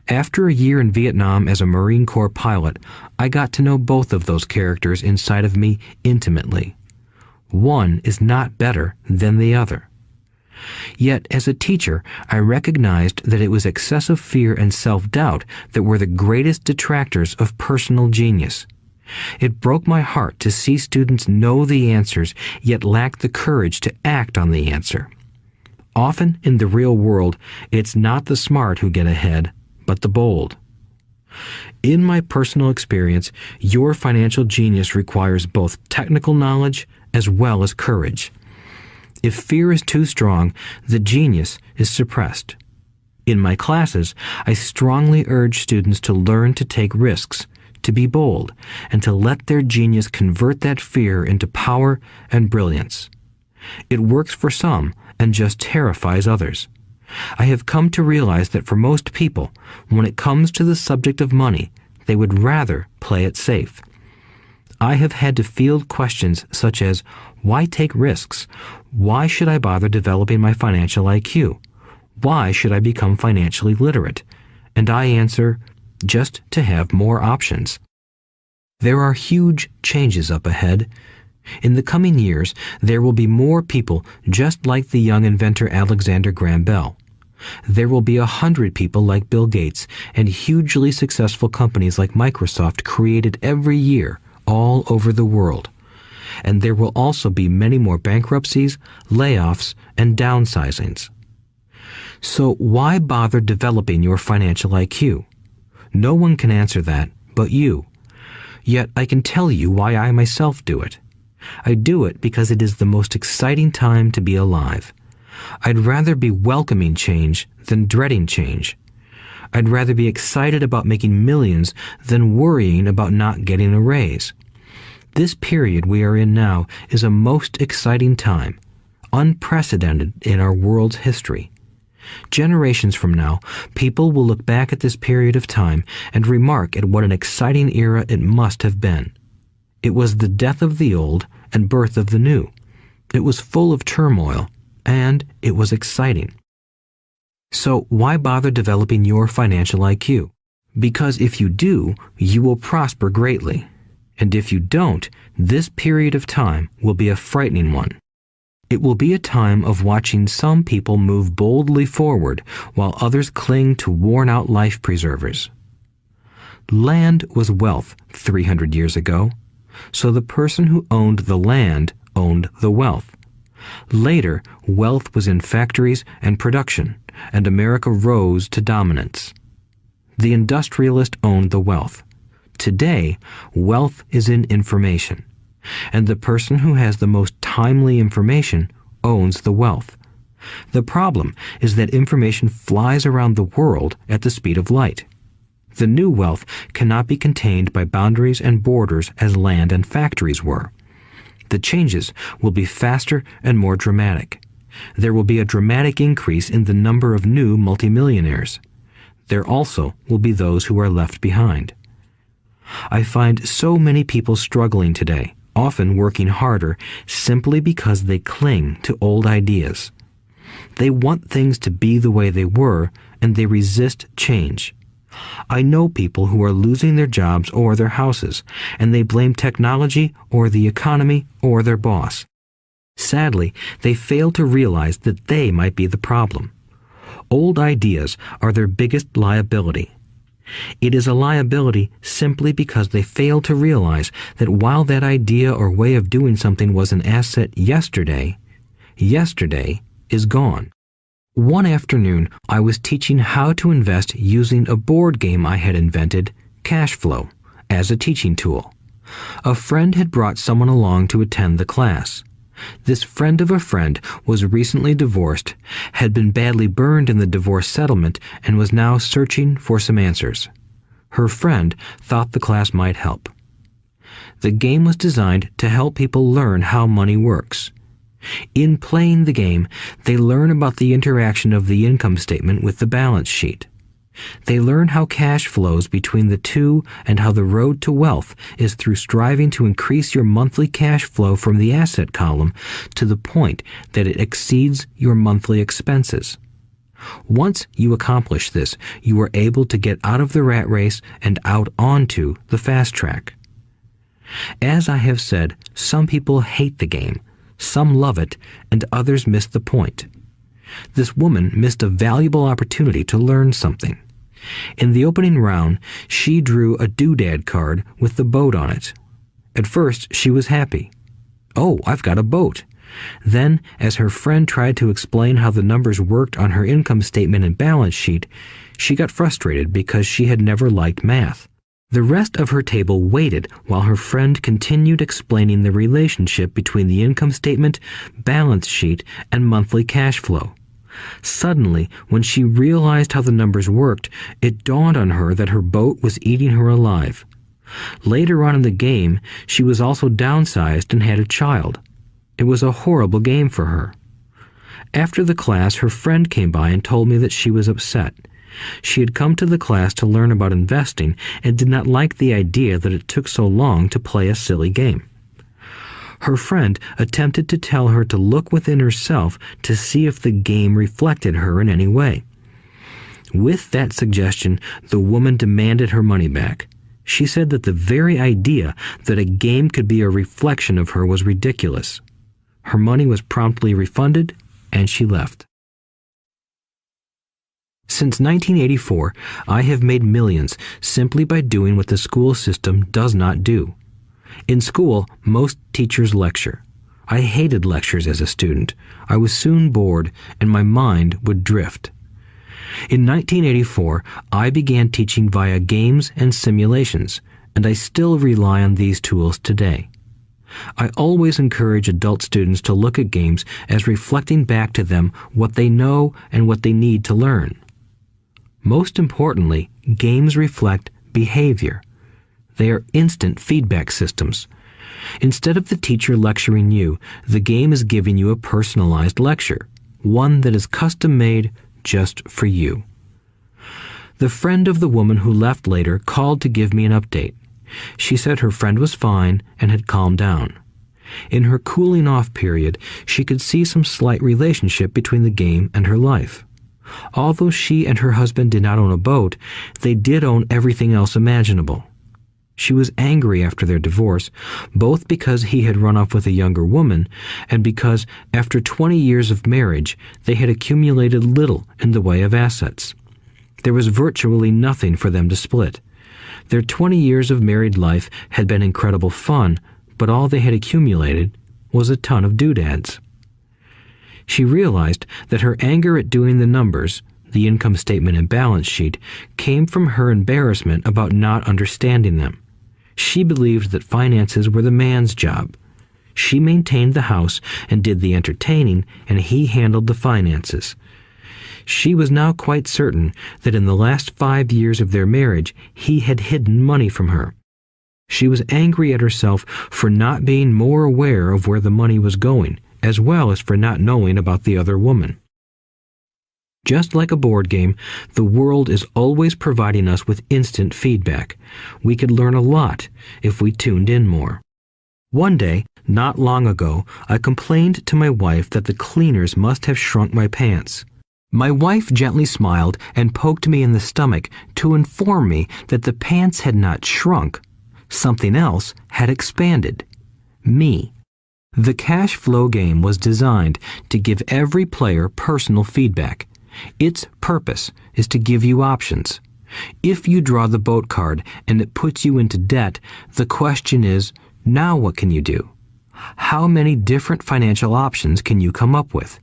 S1: After a year in Vietnam as a Marine Corps pilot, I got to know both of those characters inside of me intimately. One is not better than the other. Yet, as a teacher, I recognized that it was excessive fear and self-doubt that were the greatest detractors of personal genius. It broke my heart to see students know the answers, yet lack the courage to act on the answer. Often in the real world, it's not the smart who get ahead, but the bold. In my personal experience, your financial genius requires both technical knowledge as well as courage. If fear is too strong, the genius is suppressed. In my classes, I strongly urge students to learn to take risks, to be bold, and to let their genius convert that fear into power and brilliance. It works for some and just terrifies others. I have come to realize that for most people, when it comes to the subject of money, they would rather play it safe. I have had to field questions such as, why take risks? Why should I bother developing my financial IQ? Why should I become financially literate? And I answer, just to have more options. There are huge changes up ahead. In the coming years, there will be more people just like the young inventor Alexander Graham Bell. There will be 100 people like Bill Gates and hugely successful companies like Microsoft created every year all over the world. And there will also be many more bankruptcies, layoffs, and downsizings. So why bother developing your financial IQ? No one can answer that but you. Yet I can tell you why I myself do it. I do it because it is the most exciting time to be alive. I'd rather be welcoming change than dreading change. I'd rather be excited about making millions than worrying about not getting a raise. This period we are in now is a most exciting time, unprecedented in our world's history. Generations from now, people will look back at this period of time and remark at what an exciting era it must have been. It was the death of the old and birth of the new. It was full of turmoil, and it was exciting. So why bother developing your financial IQ? Because if you do, you will prosper greatly. And if you don't, this period of time will be a frightening one. It will be a time of watching some people move boldly forward while others cling to worn-out life preservers. Land was wealth 300 years ago, so the person who owned the land owned the wealth. Later, wealth was in factories and production, and America rose to dominance. The industrialist owned the wealth. Today, wealth is in information, and the person who has the most timely information owns the wealth. The problem is that information flies around the world at the speed of light. The new wealth cannot be contained by boundaries and borders as land and factories were. The changes will be faster and more dramatic. There will be a dramatic increase in the number of new multimillionaires. There also will be those who are left behind. I find so many people struggling today, often working harder, simply because they cling to old ideas. They want things to be the way they were, and they resist change. I know people who are losing their jobs or their houses, and they blame technology or the economy or their boss. Sadly, they fail to realize that they might be the problem. Old ideas are their biggest liability. It is a liability simply because they fail to realize that while that idea or way of doing something was an asset yesterday, yesterday is gone. One afternoon, I was teaching how to invest using a board game I had invented, Cash Flow, as a teaching tool. A friend had brought someone along to attend the class. This friend of a friend was recently divorced, had been badly burned in the divorce settlement, and was now searching for some answers. Her friend thought the class might help. The game was designed to help people learn how money works. In playing the game, they learn about the interaction of the income statement with the balance sheet. They learn how cash flows between the two and how the road to wealth is through striving to increase your monthly cash flow from the asset column to the point that it exceeds your monthly expenses. Once you accomplish this, you are able to get out of the rat race and out onto the fast track. As I have said, some people hate the game, some love it, and others miss the point. This woman missed a valuable opportunity to learn something. In the opening round, she drew a doodad card with the boat on it. At first, she was happy. "Oh, I've got a boat." Then, as her friend tried to explain how the numbers worked on her income statement and balance sheet, she got frustrated because she had never liked math. The rest of her table waited while her friend continued explaining the relationship between the income statement, balance sheet, and monthly cash flow. Suddenly, when she realized how the numbers worked, it dawned on her that her boat was eating her alive. Later on in the game, she was also downsized and had a child. It was a horrible game for her. After the class, her friend came by and told me that she was upset. She had come to the class to learn about investing and did not like the idea that it took so long to play a silly game. Her friend attempted to tell her to look within herself to see if the game reflected her in any way. With that suggestion, the woman demanded her money back. She said that the very idea that a game could be a reflection of her was ridiculous. Her money was promptly refunded, and she left. Since 1984, I have made millions simply by doing what the school system does not do. In school, most teachers lecture. I hated lectures as a student. I was soon bored, and my mind would drift. In 1984, I began teaching via games and simulations, and I still rely on these tools today. I always encourage adult students to look at games as reflecting back to them what they know and what they need to learn. Most importantly, games reflect behavior. They are instant feedback systems. Instead of the teacher lecturing you, the game is giving you a personalized lecture, one that is custom-made just for you. The friend of the woman who left later called to give me an update. She said her friend was fine and had calmed down. In her cooling off period, she could see some slight relationship between the game and her life. Although she and her husband did not own a boat, they did own everything else imaginable. She was angry after their divorce, both because he had run off with a younger woman and because, after 20 years of marriage, they had accumulated little in the way of assets. There was virtually nothing for them to split. Their 20 years of married life had been incredible fun, but all they had accumulated was a ton of doodads. She realized that her anger at doing the numbers, the income statement and balance sheet, came from her embarrassment about not understanding them. She believed that finances were the man's job. She maintained the house and did the entertaining, and he handled the finances. She was now quite certain that in the last 5 years of their marriage, he had hidden money from her. She was angry at herself for not being more aware of where the money was going, as well as for not knowing about the other woman. Just like a board game, the world is always providing us with instant feedback. We could learn a lot if we tuned in more. One day, not long ago, I complained to my wife that the cleaners must have shrunk my pants. My wife gently smiled and poked me in the stomach to inform me that the pants had not shrunk. Something else had expanded. Me. The cash flow game was designed to give every player personal feedback. Its purpose is to give you options. If you draw the boat card and it puts you into debt, the question is, now what can you do? How many different financial options can you come up with?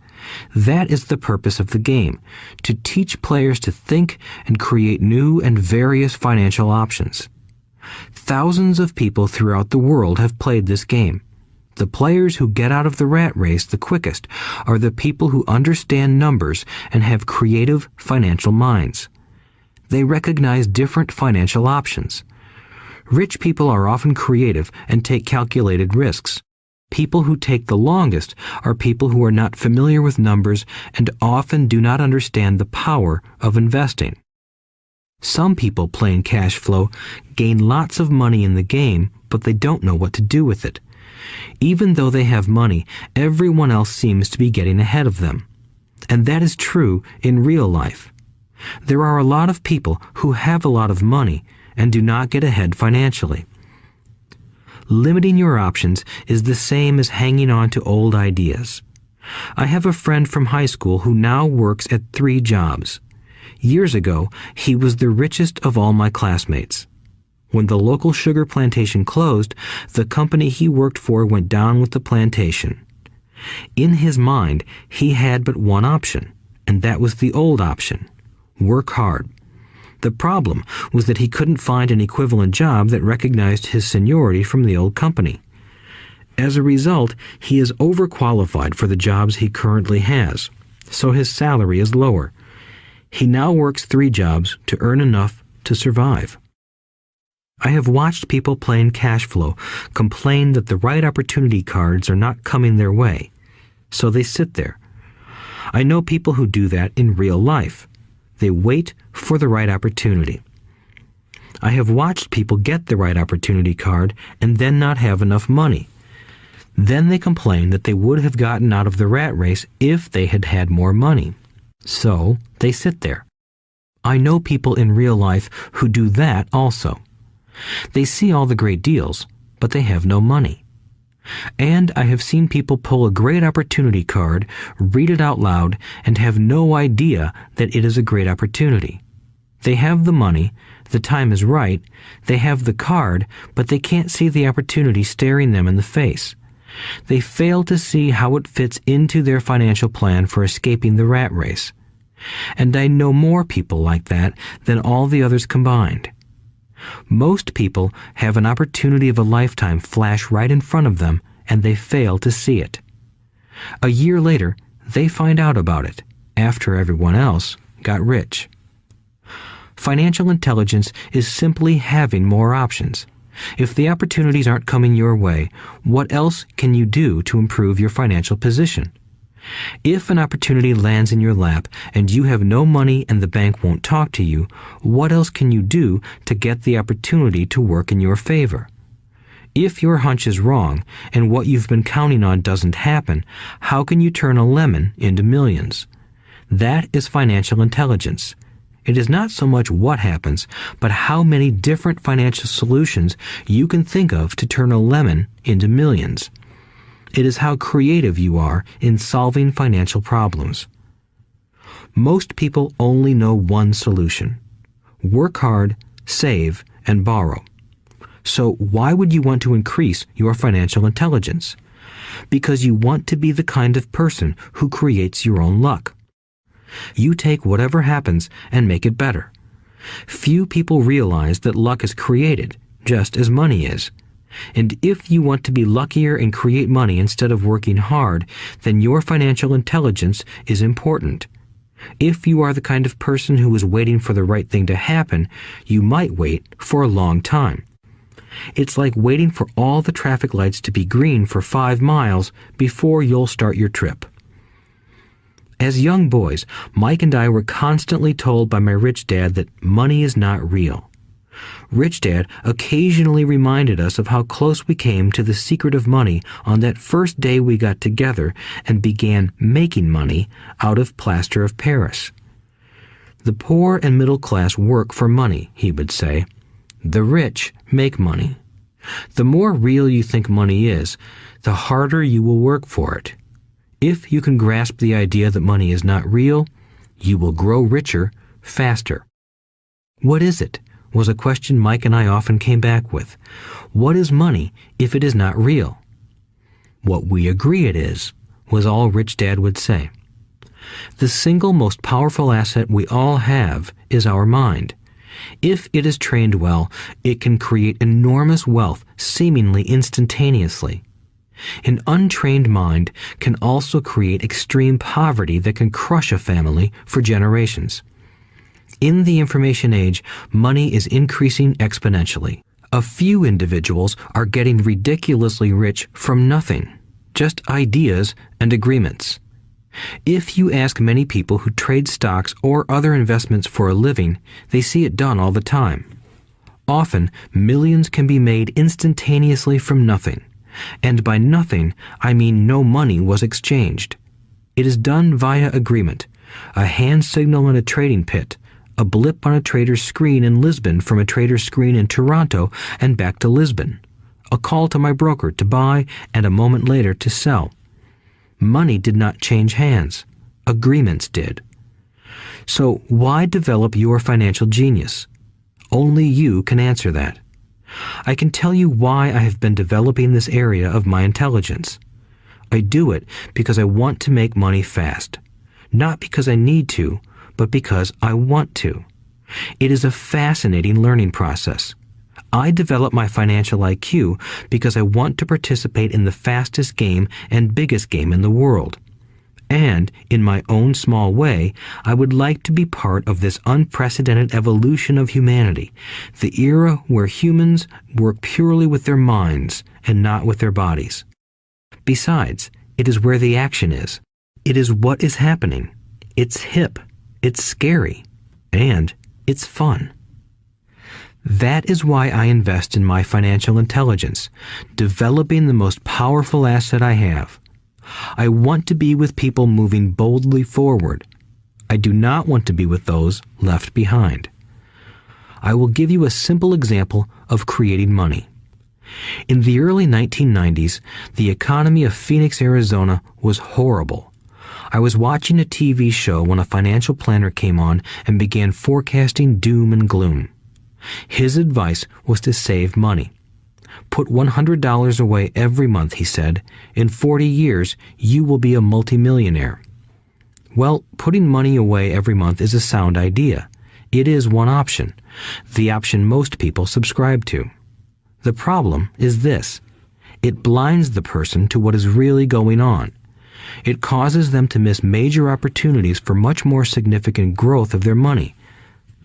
S1: That is the purpose of the game, to teach players to think and create new and various financial options. Thousands of people throughout the world have played this game. The players who get out of the rat race the quickest are the people who understand numbers and have creative financial minds. They recognize different financial options. Rich people are often creative and take calculated risks. People who take the longest are people who are not familiar with numbers and often do not understand the power of investing. Some people playing cash flow gain lots of money in the game, but they don't know what to do with it. Even though they have money, everyone else seems to be getting ahead of them. And that is true in real life. There are a lot of people who have a lot of money and do not get ahead financially. Limiting your options is the same as hanging on to old ideas. I have a friend from high school who now works at 3 jobs. Years ago, he was the richest of all my classmates. When the local sugar plantation closed, the company he worked for went down with the plantation. In his mind, he had but one option, and that was the old option: work hard. The problem was that he couldn't find an equivalent job that recognized his seniority from the old company. As a result, he is overqualified for the jobs he currently has, so his salary is lower. He now works 3 jobs to earn enough to survive. I have watched people playing cash flow complain that the right opportunity cards are not coming their way, so they sit there. I know people who do that in real life. They wait for the right opportunity. I have watched people get the right opportunity card and then not have enough money. Then they complain that they would have gotten out of the rat race if they had had more money. So they sit there. I know people in real life who do that also. They see all the great deals, but they have no money. And I have seen people pull a great opportunity card, read it out loud, and have no idea that it is a great opportunity. They have the money, the time is right, they have the card, but they can't see the opportunity staring them in the face. They fail to see how it fits into their financial plan for escaping the rat race. And I know more people like that than all the others combined. Most people have an opportunity of a lifetime flash right in front of them, and they fail to see it. A year later, they find out about it, after everyone else got rich. Financial intelligence is simply having more options. If the opportunities aren't coming your way, what else can you do to improve your financial position? If an opportunity lands in your lap and you have no money and the bank won't talk to you, what else can you do to get the opportunity to work in your favor? If your hunch is wrong and what you've been counting on doesn't happen, how can you turn a lemon into millions? That is financial intelligence. It is not so much what happens, but how many different financial solutions you can think of to turn a lemon into millions. It is how creative you are in solving financial problems. Most people only know one solution: work hard, save, and borrow. So why would you want to increase your financial intelligence? Because you want to be the kind of person who creates your own luck. You take whatever happens and make it better. Few people realize that luck is created, just as money is. And if you want to be luckier and create money instead of working hard, then your financial intelligence is important. If you are the kind of person who is waiting for the right thing to happen, you might wait for a long time. It's like waiting for all the traffic lights to be green for 5 miles before you'll start your trip. As young boys, Mike and I were constantly told by my rich dad that money is not real. Rich Dad occasionally reminded us of how close we came to the secret of money on that first day we got together and began making money out of plaster of Paris. The poor and middle class work for money, he would say. The rich make money. The more real you think money is, the harder you will work for it. If you can grasp the idea that money is not real, you will grow richer faster. What is it? Was a question Mike and I often came back with. What is money if it is not real? What we agree it is, was all Rich Dad would say. The single most powerful asset we all have is our mind. If it is trained well, it can create enormous wealth seemingly instantaneously. An untrained mind can also create extreme poverty that can crush a family for generations. In the information age, money is increasing exponentially. A few individuals are getting ridiculously rich from nothing, just ideas and agreements. If you ask many people who trade stocks or other investments for a living, they see it done all the time. Often, millions can be made instantaneously from nothing. And by nothing, I mean no money was exchanged. It is done via agreement, a hand signal in a trading pit, a blip on a trader's screen in Lisbon from a trader's screen in Toronto and back to Lisbon, a call to my broker to buy and a moment later to sell. Money did not change hands. Agreements did. So why develop your financial genius? Only you can answer that. I can tell you why I have been developing this area of my intelligence. I do it because I want to make money fast. Not because I need to, but because I want to. It is a fascinating learning process. I develop my financial IQ because I want to participate in the fastest game and biggest game in the world. And, in my own small way, I would like to be part of this unprecedented evolution of humanity, the era where humans work purely with their minds and not with their bodies. Besides, it is where the action is. It is what is happening. It's hip, it's scary, and it's fun. That is why I invest in my financial intelligence, developing the most powerful asset I have. I want to be with people moving boldly forward. I do not want to be with those left behind. I will give you a simple example of creating money. In the early 1990s, the economy of Phoenix, Arizona was horrible. I was watching a TV show when a financial planner came on and began forecasting doom and gloom. His advice was to save money. Put $100 away every month, he said. In 40 years, you will be a multimillionaire. Well, putting money away every month is a sound idea. It is one option, the option most people subscribe to. The problem is this. It blinds the person to what is really going on. It causes them to miss major opportunities for much more significant growth of their money.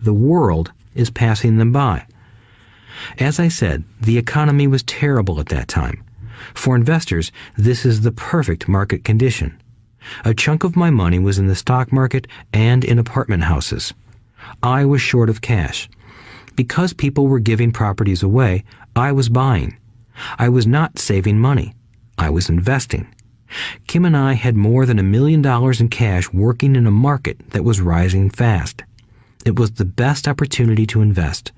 S1: The world is passing them by. As I said, the economy was terrible at that time. For investors, this is the perfect market condition. A chunk of my money was in the stock market and in apartment houses. I was short of cash. Because people were giving properties away, I was buying. I was not saving money. I was investing. Kim and I had more than $1 million in cash working in a market that was rising fast. It was the best opportunity to invest.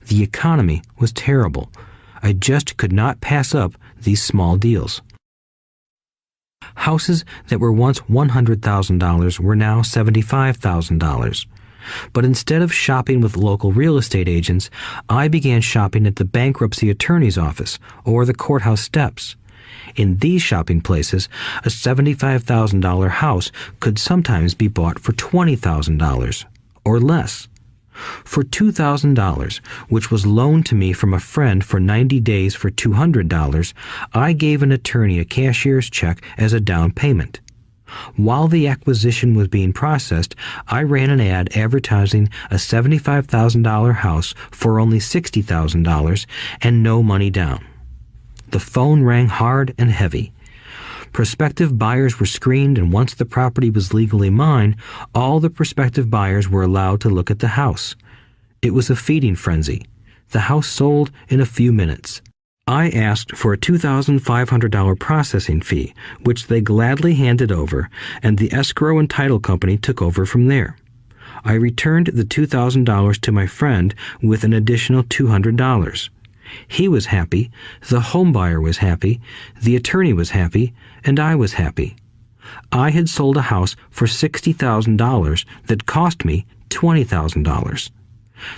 S1: The economy was terrible. I just could not pass up these small deals. Houses that were once $100,000 were now $75,000. But instead of shopping with local real estate agents, I began shopping at the bankruptcy attorney's office or the courthouse steps. In these shopping places, a $75,000 house could sometimes be bought for $20,000 or less. For $2,000, which was loaned to me from a friend for 90 days for $200, I gave an attorney a cashier's check as a down payment. While the acquisition was being processed, I ran an ad advertising a $75,000 house for only $60,000 and no money down. The phone rang hard and heavy. Prospective buyers were screened, and once the property was legally mine, all the prospective buyers were allowed to look at the house. It was a feeding frenzy. The house sold in a few minutes. I asked for a $2,500 processing fee, which they gladly handed over, and the escrow and title company took over from there. I returned the $2,000 to my friend with an additional $200. He was happy, the home buyer was happy, the attorney was happy, and I was happy. I had sold a house for $60,000 that cost me $20,000.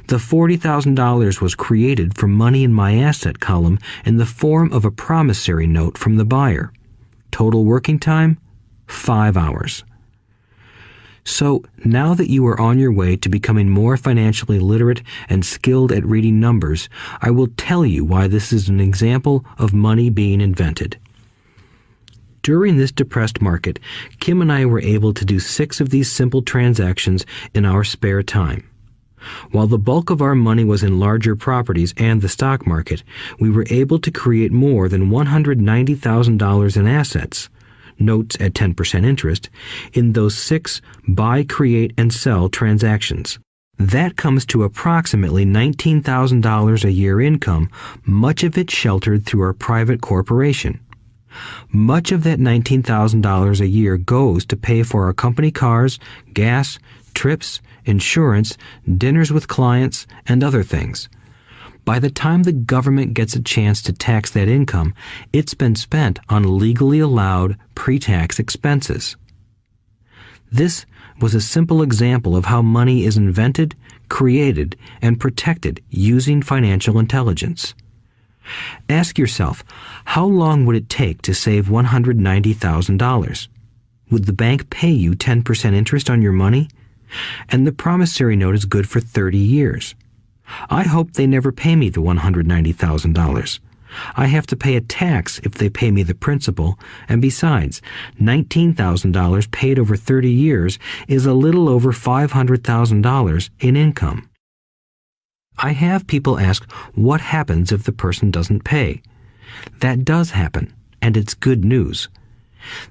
S1: The $40,000 was created from money in my asset column in the form of a promissory note from the buyer. Total working time, 5 hours. So, now that you are on your way to becoming more financially literate and skilled at reading numbers, I will tell you why this is an example of money being invented. During this depressed market, Kim and I were able to do 6 of these simple transactions in our spare time. While the bulk of our money was in larger properties and the stock market, we were able to create more than $190,000 in assets, notes at 10% interest, in those 6 buy, create, and sell transactions. That comes to approximately $19,000 a year income, much of it sheltered through our private corporation. Much of that $19,000 a year goes to pay for our company cars, gas, trips, insurance, dinners with clients, and other things. By the time the government gets a chance to tax that income, it's been spent on legally allowed pre-tax expenses. This was a simple example of how money is invented, created, and protected using financial intelligence. Ask yourself, how long would it take to save $190,000? Would the bank pay you 10% interest on your money? And the promissory note is good for 30 years. I hope they never pay me the $190,000. I have to pay a tax if they pay me the principal, and besides, $19,000 paid over 30 years is a little over $500,000 in income. I have people ask, what happens if the person doesn't pay? That does happen, and it's good news.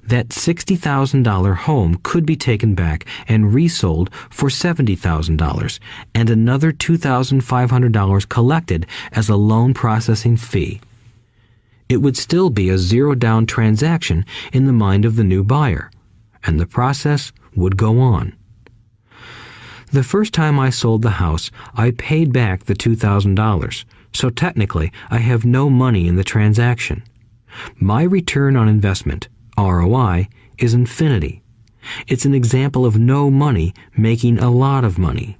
S1: That $60,000 home could be taken back and resold for $70,000 and another $2,500 collected as a loan processing fee. It would still be a zero-down transaction in the mind of the new buyer, and the process would go on. The first time I sold the house, I paid back the $2,000, so technically I have no money in the transaction. My return on investment, ROI, is infinity. It's an example of no money making a lot of money.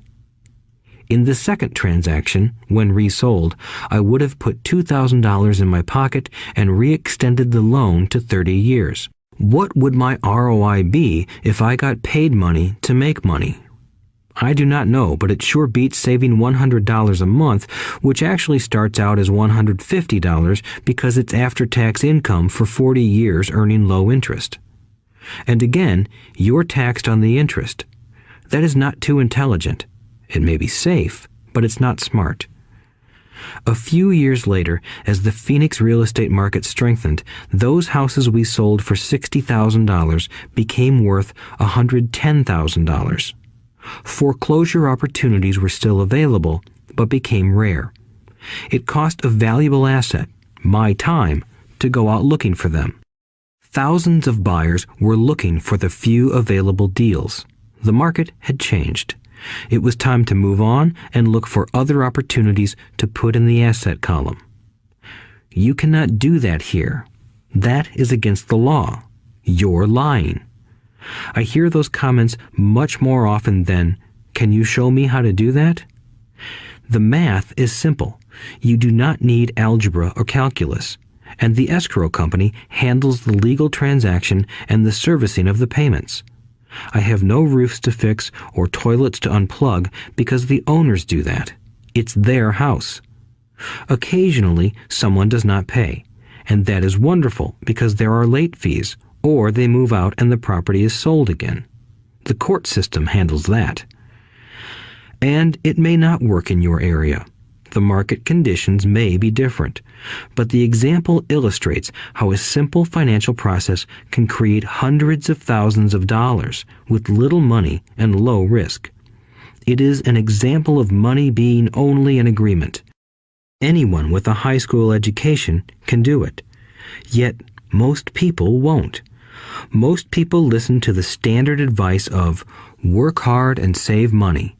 S1: In the second transaction, when resold, I would have put $2,000 in my pocket and re-extended the loan to 30 years. What would my ROI be if I got paid money to make money? I do not know, but it sure beats saving $100 a month, which actually starts out as $150 because it's after-tax income for 40 years earning low interest. And again, you're taxed on the interest. That is not too intelligent. It may be safe, but it's not smart. A few years later, as the Phoenix real estate market strengthened, those houses we sold for $60,000 became worth $110,000. Foreclosure opportunities were still available, but became rare. It cost a valuable asset, my time, to go out looking for them. Thousands of buyers were looking for the few available deals. The market had changed. It was time to move on and look for other opportunities to put in the asset column. You cannot do that here. That is against the law. You're lying. I hear those comments much more often than, "Can you show me how to do that?" The math is simple. You do not need algebra or calculus, and the escrow company handles the legal transaction and the servicing of the payments. I have no roofs to fix or toilets to unplug because the owners do that. It's their house. Occasionally, someone does not pay, and that is wonderful because there are late fees, or they move out and the property is sold again. The court system handles that. And it may not work in your area. The market conditions may be different, but the example illustrates how a simple financial process can create hundreds of thousands of dollars with little money and low risk. It is an example of money being only an agreement. Anyone with a high school education can do it. Yet most people won't. Most people listen to the standard advice of work hard and save money.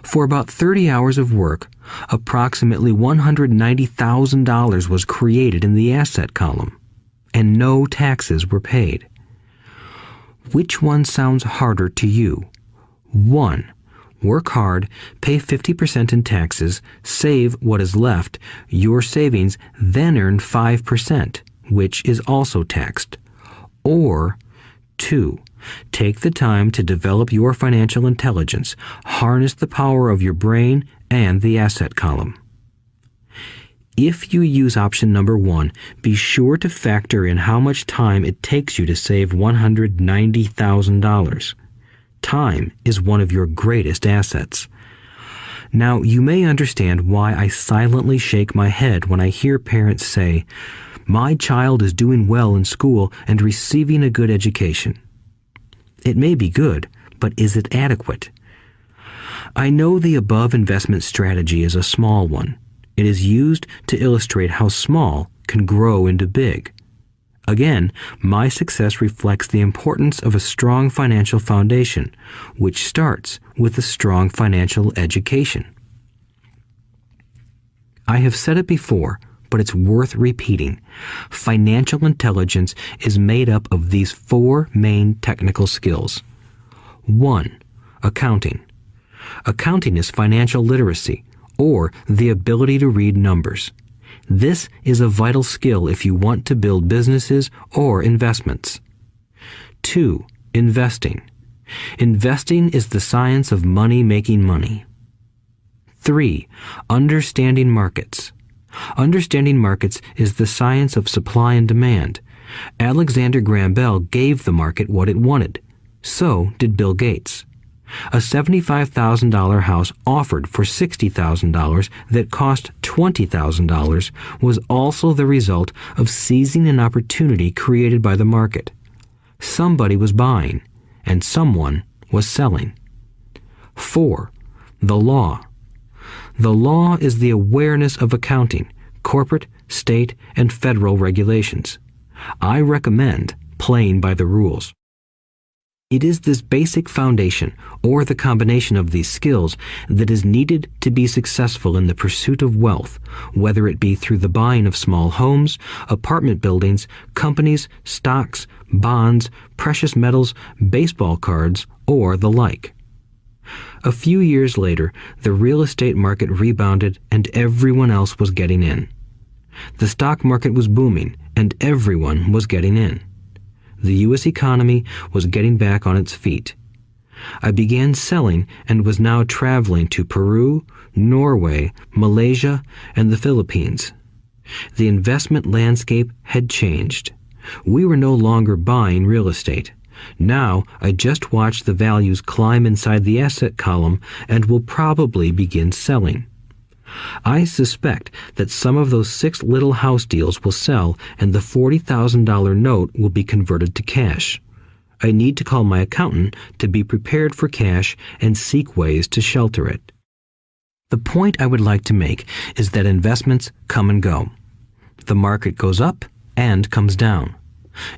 S1: For about 30 hours of work, approximately $190,000 was created in the asset column, and no taxes were paid. Which one sounds harder to you? 1. Work hard, pay 50% in taxes, save what is left, your savings, then earn 5%, which is also taxed. Or 2. Take the time to develop your financial intelligence, harness the power of your brain and the asset column. If you use option number 1, be sure to factor in how much time it takes you to save $190,000. Time is one of your greatest assets. Now, you may understand why I silently shake my head when I hear parents say, "My child is doing well in school and receiving a good education." It may be good, but is it adequate? I know the above investment strategy is a small one. It is used to illustrate how small can grow into big. Again, my success reflects the importance of a strong financial foundation, which starts with a strong financial education. I have said it before, but it's worth repeating. Financial intelligence is made up of these 4 main technical skills. 1. Accounting. Accounting is financial literacy, or the ability to read numbers. This is a vital skill if you want to build businesses or investments. 2. Investing. Investing is the science of money making money. 3. Understanding markets. Understanding markets is the science of supply and demand. Alexander Graham Bell gave the market what it wanted. So did Bill Gates. A $75,000 house offered for $60,000 that cost $20,000 was also the result of seizing an opportunity created by the market. Somebody was buying, and someone was selling. 4. The law. The law is the awareness of accounting, corporate, state, and federal regulations. I recommend playing by the rules. It is this basic foundation, or the combination of these skills, that is needed to be successful in the pursuit of wealth, whether it be through the buying of small homes, apartment buildings, companies, stocks, bonds, precious metals, baseball cards, or the like. A few years later, the real estate market rebounded and everyone else was getting in. The stock market was booming and everyone was getting in. The U.S. economy was getting back on its feet. I began selling and was now traveling to Peru, Norway, Malaysia, and the Philippines. The investment landscape had changed. We were no longer buying real estate. Now I just watch the values climb inside the asset column and will probably begin selling. I suspect that some of those 6 little house deals will sell and the $40,000 note will be converted to cash. I need to call my accountant to be prepared for cash and seek ways to shelter it. The point I would like to make is that investments come and go. The market goes up and comes down.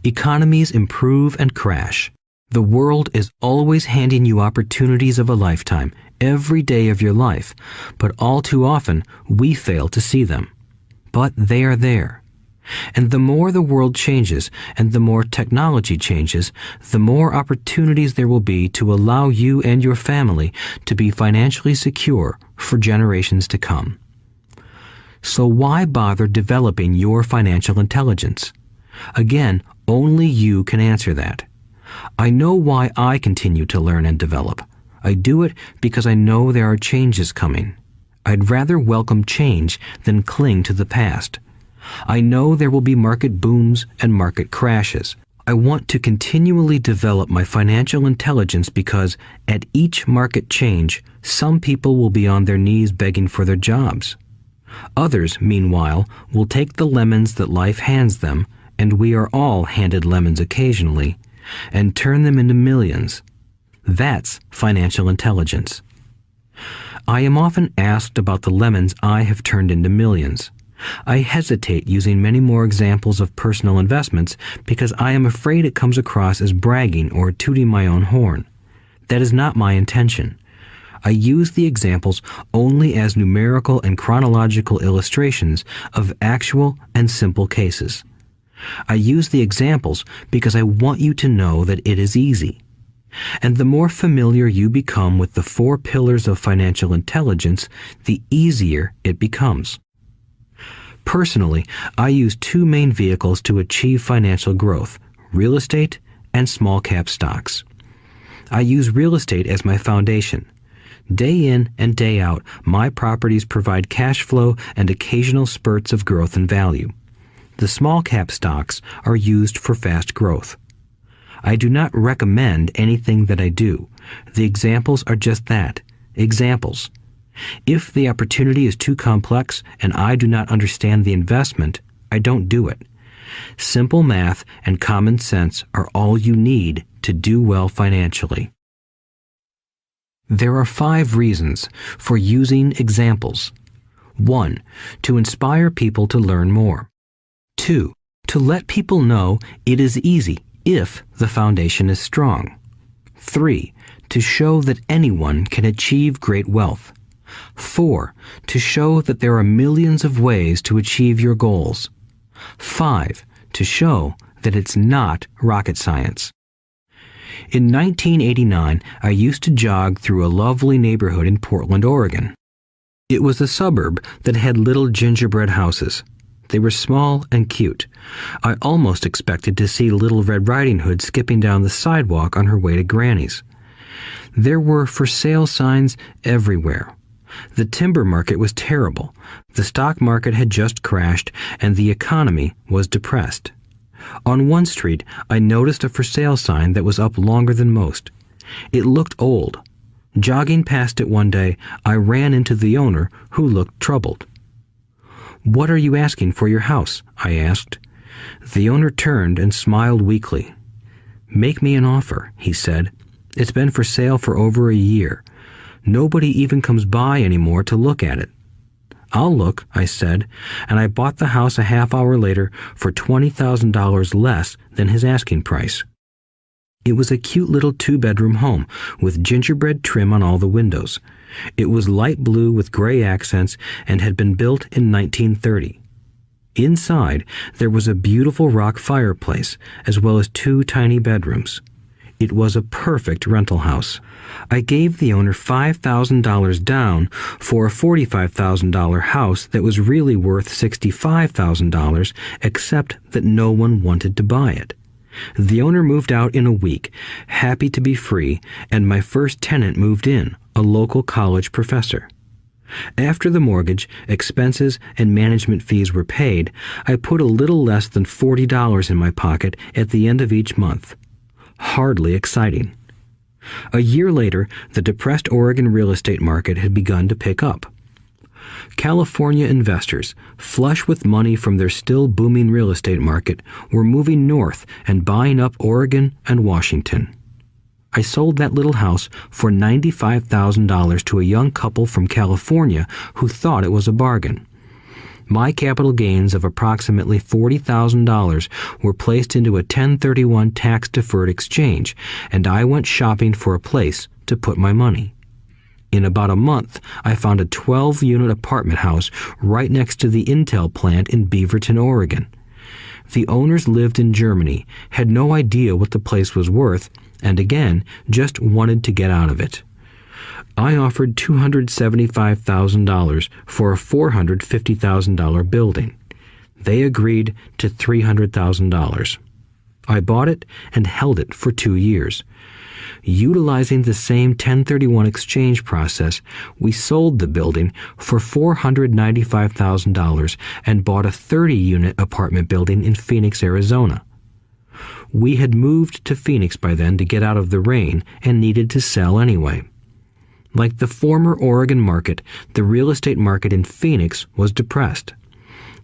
S1: Economies improve and crash. The world is always handing you opportunities of a lifetime, every day of your life, but all too often we fail to see them. But they are there. And the more the world changes and the more technology changes, the more opportunities there will be to allow you and your family to be financially secure for generations to come. So why bother developing your financial intelligence? Again, only you can answer that. I know why I continue to learn and develop. I do it because I know there are changes coming. I'd rather welcome change than cling to the past. I know there will be market booms and market crashes. I want to continually develop my financial intelligence because at each market change, some people will be on their knees begging for their jobs. Others, meanwhile, will take the lemons that life hands them, and we are all handed lemons occasionally, and turn them into millions. That's financial intelligence. I am often asked about the lemons I have turned into millions. I hesitate using many more examples of personal investments because I am afraid it comes across as bragging or tooting my own horn. That is not my intention. I use the examples only as numerical and chronological illustrations of actual and simple cases. I use the examples because I want you to know that it is easy. And the more familiar you become with the 4 pillars of financial intelligence, the easier it becomes. Personally, I use 2 main vehicles to achieve financial growth: real estate and small cap stocks. I use real estate as my foundation. Day in and day out, my properties provide cash flow and occasional spurts of growth and value. The small cap stocks are used for fast growth. I do not recommend anything that I do. The examples are just that, examples. If the opportunity is too complex and I do not understand the investment, I don't do it. Simple math and common sense are all you need to do well financially. There are 5 reasons for using examples. 1. To inspire people to learn more. 2. To let people know it is easy if the foundation is strong. 3. To show that anyone can achieve great wealth. 4. To show that there are millions of ways to achieve your goals. 5. To show that it's not rocket science. In 1989, I used to jog through a lovely neighborhood in Portland, Oregon. It was a suburb that had little gingerbread houses. They were small and cute. I almost expected to see Little Red Riding Hood skipping down the sidewalk on her way to Granny's. There were for sale signs everywhere. The timber market was terrible. The stock market had just crashed, and the economy was depressed. On one street, I noticed a for sale sign that was up longer than most. It looked old. Jogging past it one day, I ran into the owner, who looked troubled. "What are you asking for your house?" I asked. The owner turned and smiled weakly. "Make me an offer," he said. "It's been for sale for over a year. Nobody even comes by anymore to look at it." "I'll look," I said, and I bought the house a half hour later for $20,000 less than his asking price. It was a cute little 2-bedroom home with gingerbread trim on all the windows. It was light blue with gray accents and had been built in 1930. Inside, there was a beautiful rock fireplace, as well as 2 tiny bedrooms. It was a perfect rental house. I gave the owner $5,000 down for a $45,000 house that was really worth $65,000, except that no one wanted to buy it. The owner moved out in a week, happy to be free, and my first tenant moved in, a local college professor. After the mortgage, expenses, and management fees were paid, I put a little less than $40 in my pocket at the end of each month. Hardly exciting. A year later, the depressed Oregon real estate market had begun to pick up. California investors, flush with money from their still booming real estate market, were moving north and buying up Oregon and Washington. I sold that little house for $95,000 to a young couple from California who thought it was a bargain. My capital gains of approximately $40,000 were placed into a 1031 tax-deferred exchange, and I went shopping for a place to put my money. In about a month, I found a 12-unit apartment house right next to the Intel plant in Beaverton, Oregon. The owners lived in Germany, had no idea what the place was worth, and again, just wanted to get out of it. I offered $275,000 for a $450,000 building. They agreed to $300,000. I bought it and held it for 2 years. Utilizing the same 1031 exchange process, we sold the building for $495,000 and bought a 30-unit apartment building in Phoenix, Arizona. We had moved to Phoenix by then to get out of the rain and needed to sell anyway. Like the former Oregon market, the real estate market in Phoenix was depressed.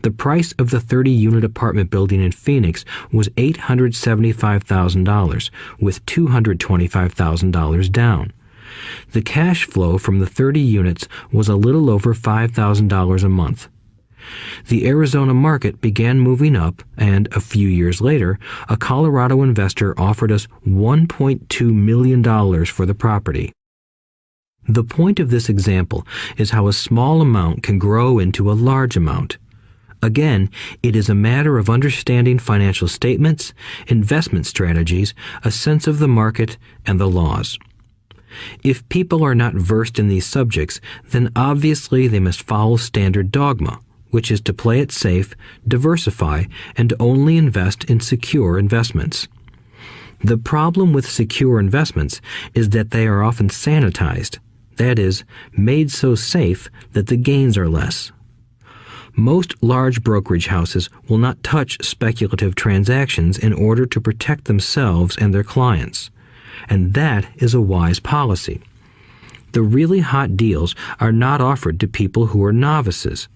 S1: The price of the 30-unit apartment building in Phoenix was $875,000, with $225,000 down. The cash flow from the 30 units was a little over $5,000 a month. The Arizona market began moving up, and a few years later, a Colorado investor offered us $1.2 million for the property. The point of this example is how a small amount can grow into a large amount. Again, it is a matter of understanding financial statements, investment strategies, a sense of the market, and the laws. If people are not versed in these subjects, then obviously they must follow standard dogma, which is to play it safe, diversify, and only invest in secure investments. The problem with secure investments is that they are often sanitized, that is, made so safe that the gains are less. Most large brokerage houses will not touch speculative transactions in order to protect themselves and their clients, and that is a wise policy. The really hot deals are not offered to people who are novices.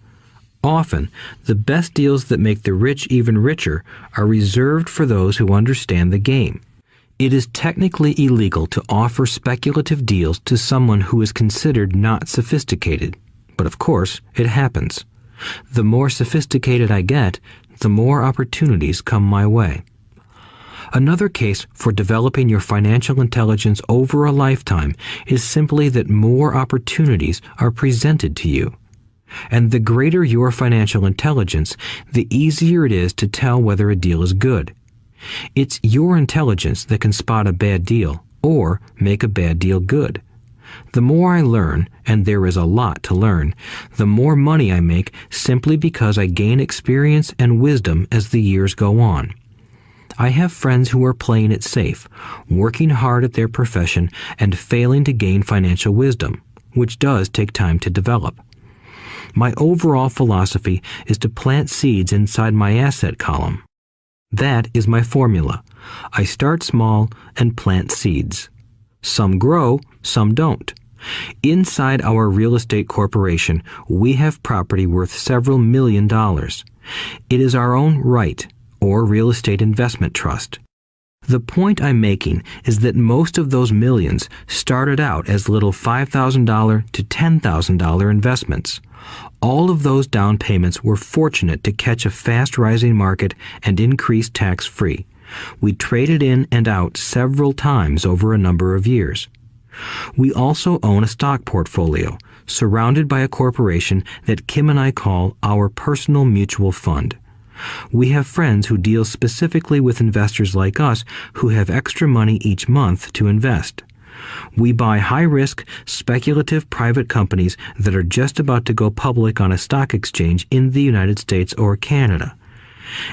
S1: Often, the best deals that make the rich even richer are reserved for those who understand the game. It is technically illegal to offer speculative deals to someone who is considered not sophisticated, but of course, it happens. The more sophisticated I get, the more opportunities come my way. Another case for developing your financial intelligence over a lifetime is simply that more opportunities are presented to you. And the greater your financial intelligence, the easier it is to tell whether a deal is good. It's your intelligence that can spot a bad deal or make a bad deal good. The more I learn, and there is a lot to learn, the more money I make simply because I gain experience and wisdom as the years go on. I have friends who are playing it safe, working hard at their profession and failing to gain financial wisdom, which does take time to develop. My overall philosophy is to plant seeds inside my asset column. That is my formula. I start small and plant seeds. Some grow, some don't. Inside our real estate corporation, we have property worth several $1 million. It is our own right, or real estate investment trust. The point I'm making is that most of those millions started out as little $5,000 to $10,000 investments. All of those down payments were fortunate to catch a fast-rising market and increase tax-free. We traded in and out several times over a number of years. We also own a stock portfolio, surrounded by a corporation that Kim and I call our personal mutual fund. We have friends who deal specifically with investors like us who have extra money each month to invest. We buy high-risk, speculative private companies that are just about to go public on a stock exchange in the United States or Canada.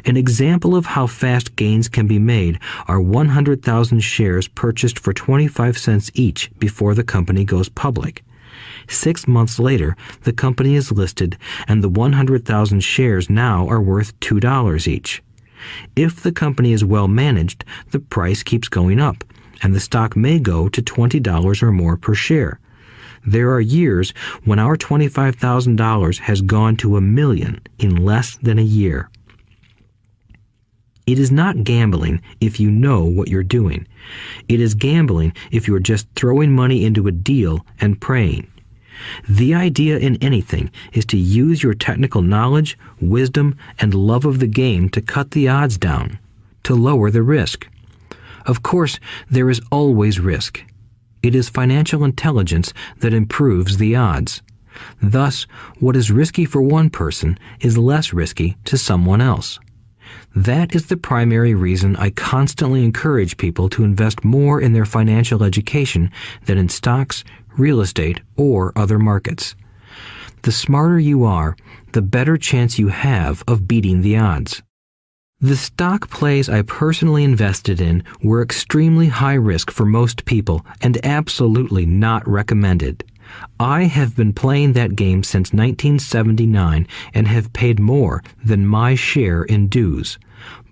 S1: An example of how fast gains can be made are 100,000 shares purchased for 25 cents each before the company goes public. 6 months later, the company is listed, and the 100,000 shares now are worth $2 each. If the company is well managed, the price keeps going up, and the stock may go to $20 or more per share. There are years when our $25,000 has gone to $1 million in less than a year. It is not gambling if you know what you're doing. It is gambling if you're just throwing money into a deal and praying. The idea in anything is to use your technical knowledge, wisdom, and love of the game to cut the odds down, to lower the risk. Of course, there is always risk. It is financial intelligence that improves the odds. Thus, what is risky for one person is less risky to someone else. That is the primary reason I constantly encourage people to invest more in their financial education than in stocks, real estate, or other markets. The smarter you are, the better chance you have of beating the odds. The stock plays I personally invested in were extremely high risk for most people and absolutely not recommended. I have been playing that game since 1979 and have paid more than my share in dues.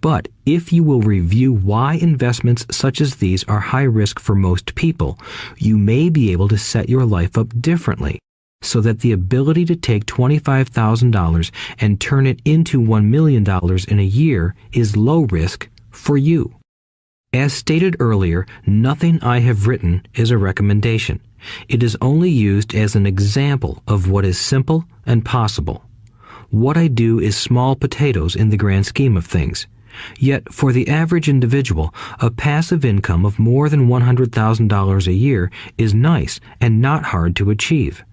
S1: But if you will review why investments such as these are high risk for most people, you may be able to set your life up differently, so that the ability to take $25,000 and turn it into $1 million in a year is low risk for you. As stated earlier, nothing I have written is a recommendation. It is only used as an example of what is simple and possible. What I do is small potatoes in the grand scheme of things. Yet, for the average individual, a passive income of more than $100,000 a year is nice and not hard to achieve.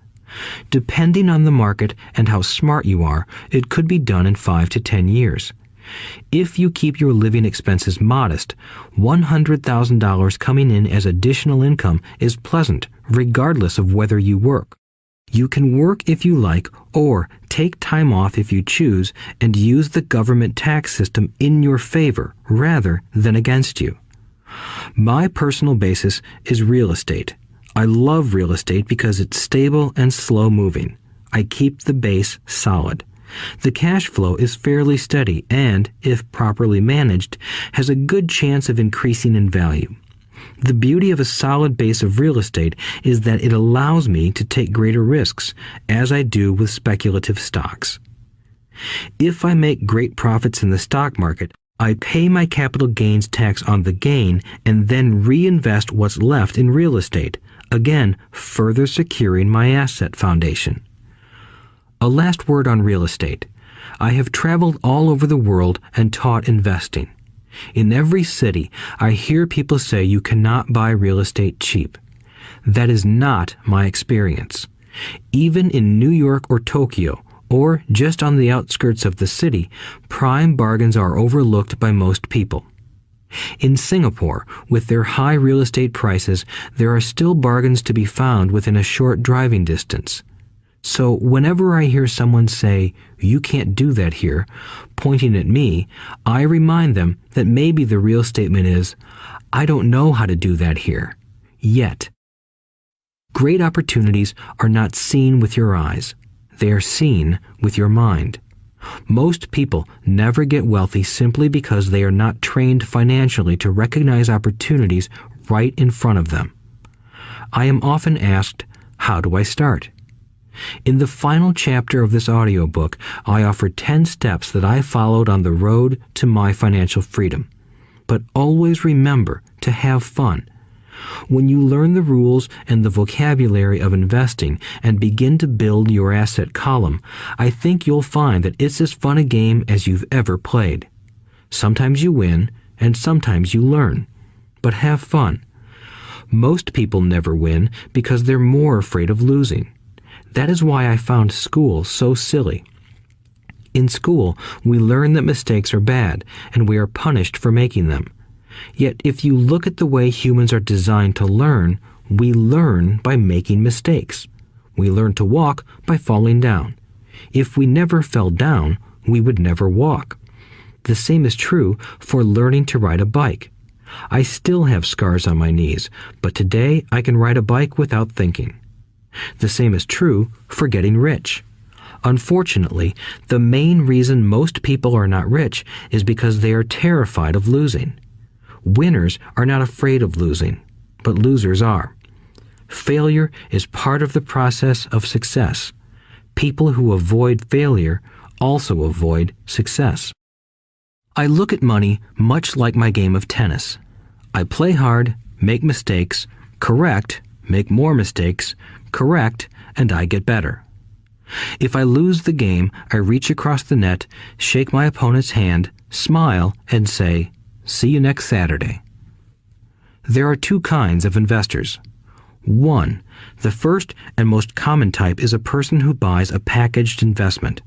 S1: Depending on the market and how smart you are, it could be done in 5 to 10 years. If you keep your living expenses modest, $100,000 coming in as additional income is pleasant, regardless of whether you work. You can work if you like, or take time off if you choose, and use the government tax system in your favor rather than against you. My personal basis is real estate. I love real estate because it's stable and slow-moving. I keep the base solid. The cash flow is fairly steady and, if properly managed, has a good chance of increasing in value. The beauty of a solid base of real estate is that it allows me to take greater risks, as I do with speculative stocks. If I make great profits in the stock market, I pay my capital gains tax on the gain and then reinvest what's left in real estate, again further securing my asset foundation. A last word on real estate. I have traveled all over the world and taught investing. In every city, I hear people say you cannot buy real estate cheap. That is not my experience. Even in New York or Tokyo, or just on the outskirts of the city, prime bargains are overlooked by most people. In Singapore, with their high real estate prices, there are still bargains to be found within a short driving distance. So whenever I hear someone say, "You can't do that here," pointing at me, I remind them that maybe the real statement is, "I don't know how to do that here. Yet." Great opportunities are not seen with your eyes. They are seen with your mind. Most people never get wealthy simply because they are not trained financially to recognize opportunities right in front of them. I am often asked, how do I start? In the final chapter of this audiobook, I offer 10 steps that I followed on the road to my financial freedom. But always remember to have fun. When you learn the rules and the vocabulary of investing and begin to build your asset column, I think you'll find that it's as fun a game as you've ever played. Sometimes you win, and sometimes you learn. But have fun. Most people never win because they're more afraid of losing. That is why I found school so silly. In school, we learn that mistakes are bad, and we are punished for making them. Yet if you look at the way humans are designed to learn, we learn by making mistakes. We learn to walk by falling down. If we never fell down, we would never walk. The same is true for learning to ride a bike. I still have scars on my knees, but today I can ride a bike without thinking. The same is true for getting rich. Unfortunately, the main reason most people are not rich is because they are terrified of losing. Winners are not afraid of losing, but losers are. Failure is part of the process of success. People who avoid failure also avoid success. I look at money much like my game of tennis. I play hard, make mistakes, correct, make more mistakes, correct, and I get better. If I lose the game, I reach across the net, shake my opponent's hand, smile, and say, "See you next Saturday." There are two kinds of investors. One, the first and most common type is a person who buys a packaged investment.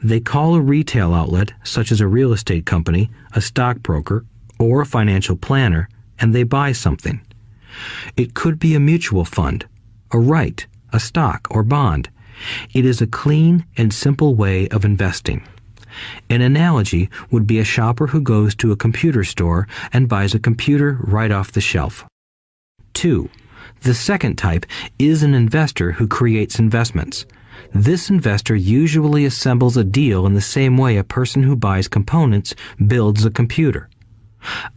S1: They call a retail outlet, such as a real estate company, a stockbroker, or a financial planner, and they buy something. It could be a mutual fund, a right, a stock, or bond. It is a clean and simple way of investing. An analogy would be a shopper who goes to a computer store and buys a computer right off the shelf. 2. The second type is an investor who creates investments. This investor usually assembles a deal in the same way a person who buys components builds a computer.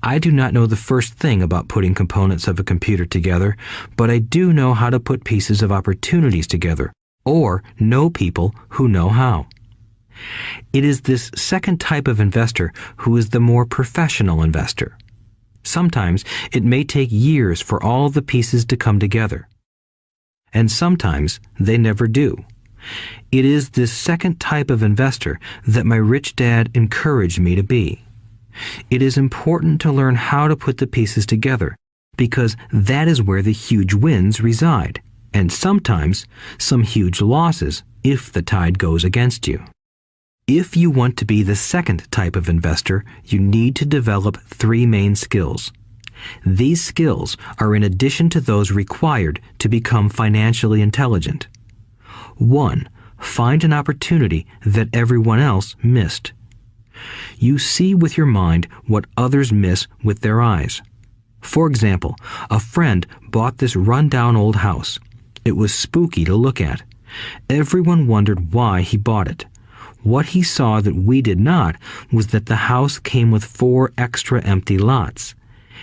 S1: I do not know the first thing about putting components of a computer together, but I do know how to put pieces of opportunities together, or know people who know how. It is this second type of investor who is the more professional investor. Sometimes it may take years for all the pieces to come together. And sometimes they never do. It is this second type of investor that my rich dad encouraged me to be. It is important to learn how to put the pieces together, because that is where the huge wins reside, and sometimes some huge losses if the tide goes against you. If you want to be the second type of investor, you need to develop 3 main skills. These skills are in addition to those required to become financially intelligent. 1. Find an opportunity that everyone else missed. You see with your mind what others miss with their eyes. For example, a friend bought this run-down old house. It was spooky to look at. Everyone wondered why he bought it. What he saw that we did not was that the house came with 4 extra empty lots.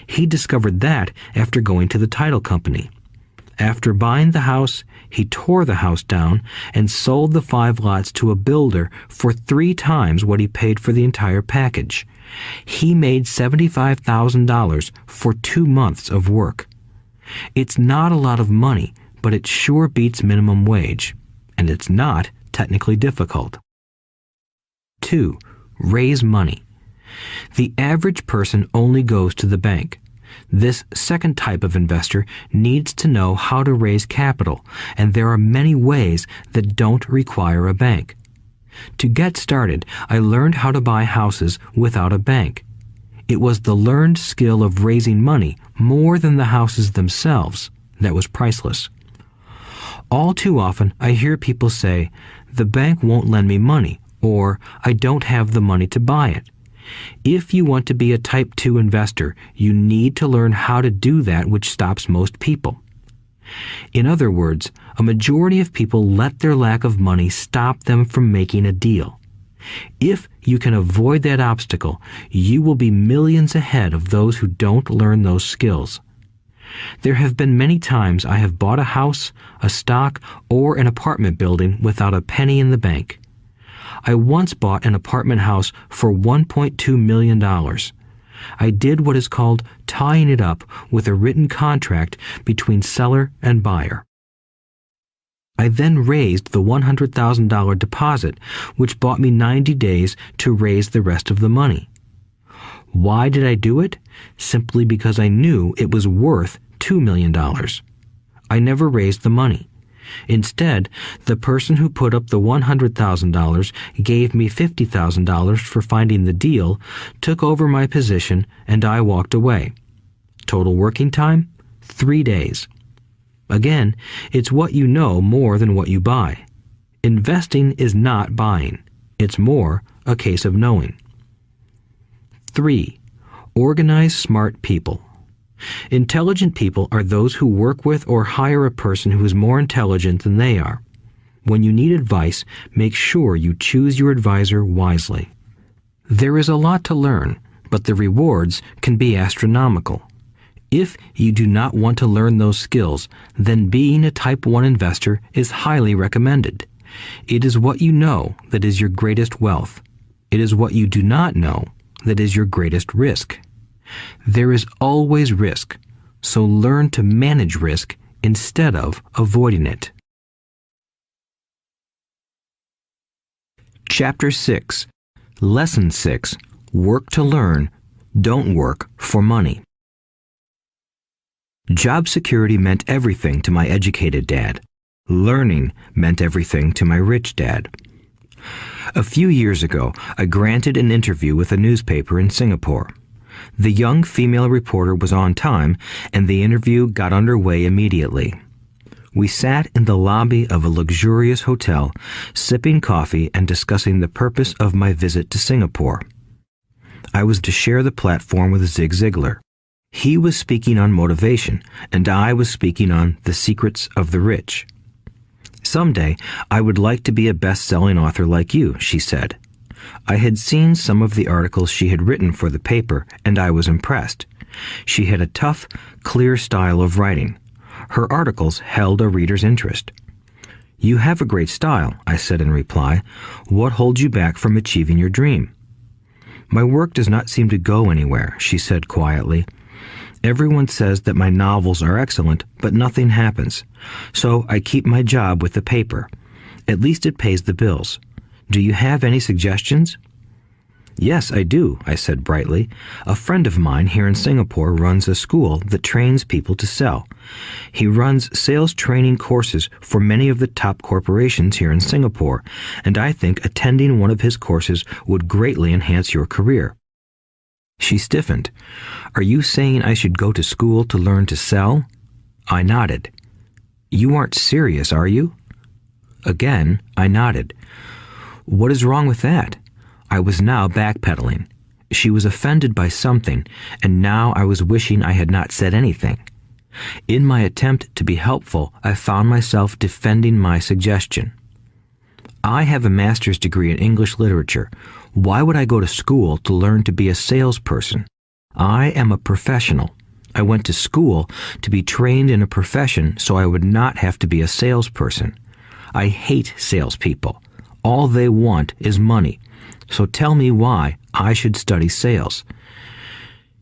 S1: He discovered that after going to the title company. After buying the house, he tore the house down and sold the 5 lots to a builder for 3 times what he paid for the entire package. He made $75,000 for 2 months of work. It's not a lot of money, but it sure beats minimum wage. And it's not technically difficult. 2. Raise money. The average person only goes to the bank. This second type of investor needs to know how to raise capital, and there are many ways that don't require a bank. To get started, I learned how to buy houses without a bank. It was the learned skill of raising money more than the houses themselves that was priceless. All too often, I hear people say, "The bank won't lend me money," or "I don't have the money to buy it." If you want to be a Type 2 investor, you need to learn how to do that which stops most people. In other words, a majority of people let their lack of money stop them from making a deal. If you can avoid that obstacle, you will be millions ahead of those who don't learn those skills. There have been many times I have bought a house, a stock, or an apartment building without a penny in the bank. I once bought an apartment house for $1.2 million. I did what is called tying it up with a written contract between seller and buyer. I then raised the $100,000 deposit, which bought me 90 days to raise the rest of the money. Why did I do it? Simply because I knew it was worth $2 million. I never raised the money. Instead, the person who put up the $100,000 gave me $50,000 for finding the deal, took over my position, and I walked away. Total working time? 3 days. Again, it's what you know more than what you buy. Investing is not buying. It's more a case of knowing. 3. Organize smart people. Intelligent people are those who work with or hire a person who is more intelligent than they are. When you need advice, make sure you choose your advisor wisely. There is a lot to learn, but the rewards can be astronomical. If you do not want to learn those skills, then being a Type 1 investor is highly recommended. It is what you know that is your greatest wealth. It is what you do not know that is your greatest risk. There is always risk, so learn to manage risk instead of avoiding it. Chapter 6. Lesson 6. Work to learn, don't work for money. Job security meant everything to my educated dad. Learning meant everything to my rich dad. A few years ago, I granted an interview with a newspaper in Singapore. The young female reporter was on time, and the interview got underway immediately. We sat in the lobby of a luxurious hotel, sipping coffee and discussing the purpose of my visit to Singapore. I was to share the platform with Zig Ziglar. He was speaking on motivation, and I was speaking on the secrets of the rich. "Someday, I would like to be a best-selling author like you," she said. I had seen some of the articles she had written for the paper, and I was impressed. She had a tough, clear style of writing. Her articles held a reader's interest. "You have a great style," I said in reply. "What holds you back from achieving your dream?" "My work does not seem to go anywhere," she said quietly. "Everyone says that my novels are excellent, but nothing happens. So I keep my job with the paper. At least it pays the bills. Do you have any suggestions?" "Yes, I do," I said brightly. "A friend of mine here in Singapore runs a school that trains people to sell. He runs sales training courses for many of the top corporations here in Singapore, and I think attending one of his courses would greatly enhance your career." She stiffened. "Are you saying I should go to school to learn to sell?" I nodded. "You aren't serious, are you?" Again, I nodded. "What is wrong with that?" I was now backpedaling. She was offended by something, and now I was wishing I had not said anything. In my attempt to be helpful, I found myself defending my suggestion. "I have a master's degree in English literature. Why would I go to school to learn to be a salesperson? I am a professional. I went to school to be trained in a profession so I would not have to be a salesperson. I hate salespeople. All they want is money. So tell me why I should study sales."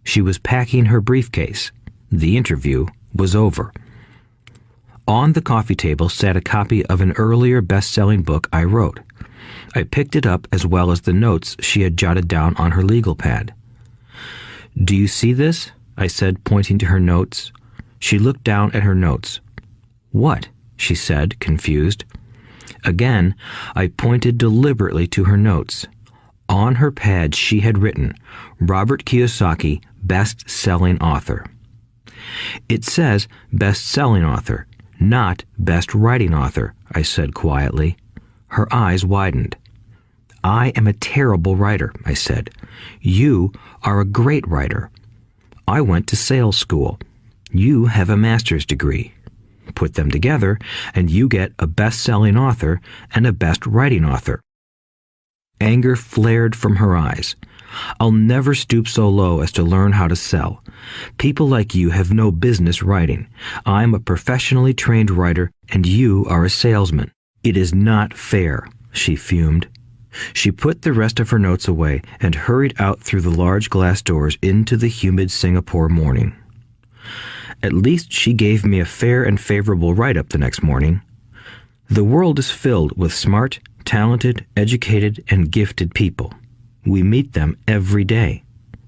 S1: She was packing her briefcase. The interview was over. On the coffee table sat a copy of an earlier best-selling book I wrote. I picked it up as well as the notes she had jotted down on her legal pad. "Do you see this?" I said, pointing to her notes. She looked down at her notes. "What?" she said, confused. Again, I pointed deliberately to her notes. On her pad she had written, "Robert Kiyosaki, best-selling author." "It says best-selling author, not best writing author," I said quietly. Her eyes widened. "I am a terrible writer," I said. "You are a great writer. I went to sales school. You have a master's degree. Put them together, and you get a best-selling author and a best writing author." Anger flared from her eyes. "I'll never stoop so low as to learn how to sell. People like you have no business writing. I'm a professionally trained writer, and you are a salesman. It is not fair," she fumed. She put the rest of her notes away and hurried out through the large glass doors into the humid Singapore morning. At least she gave me a fair and favorable write-up the next morning. The world is filled with smart, talented, educated, and gifted people. We meet them every day.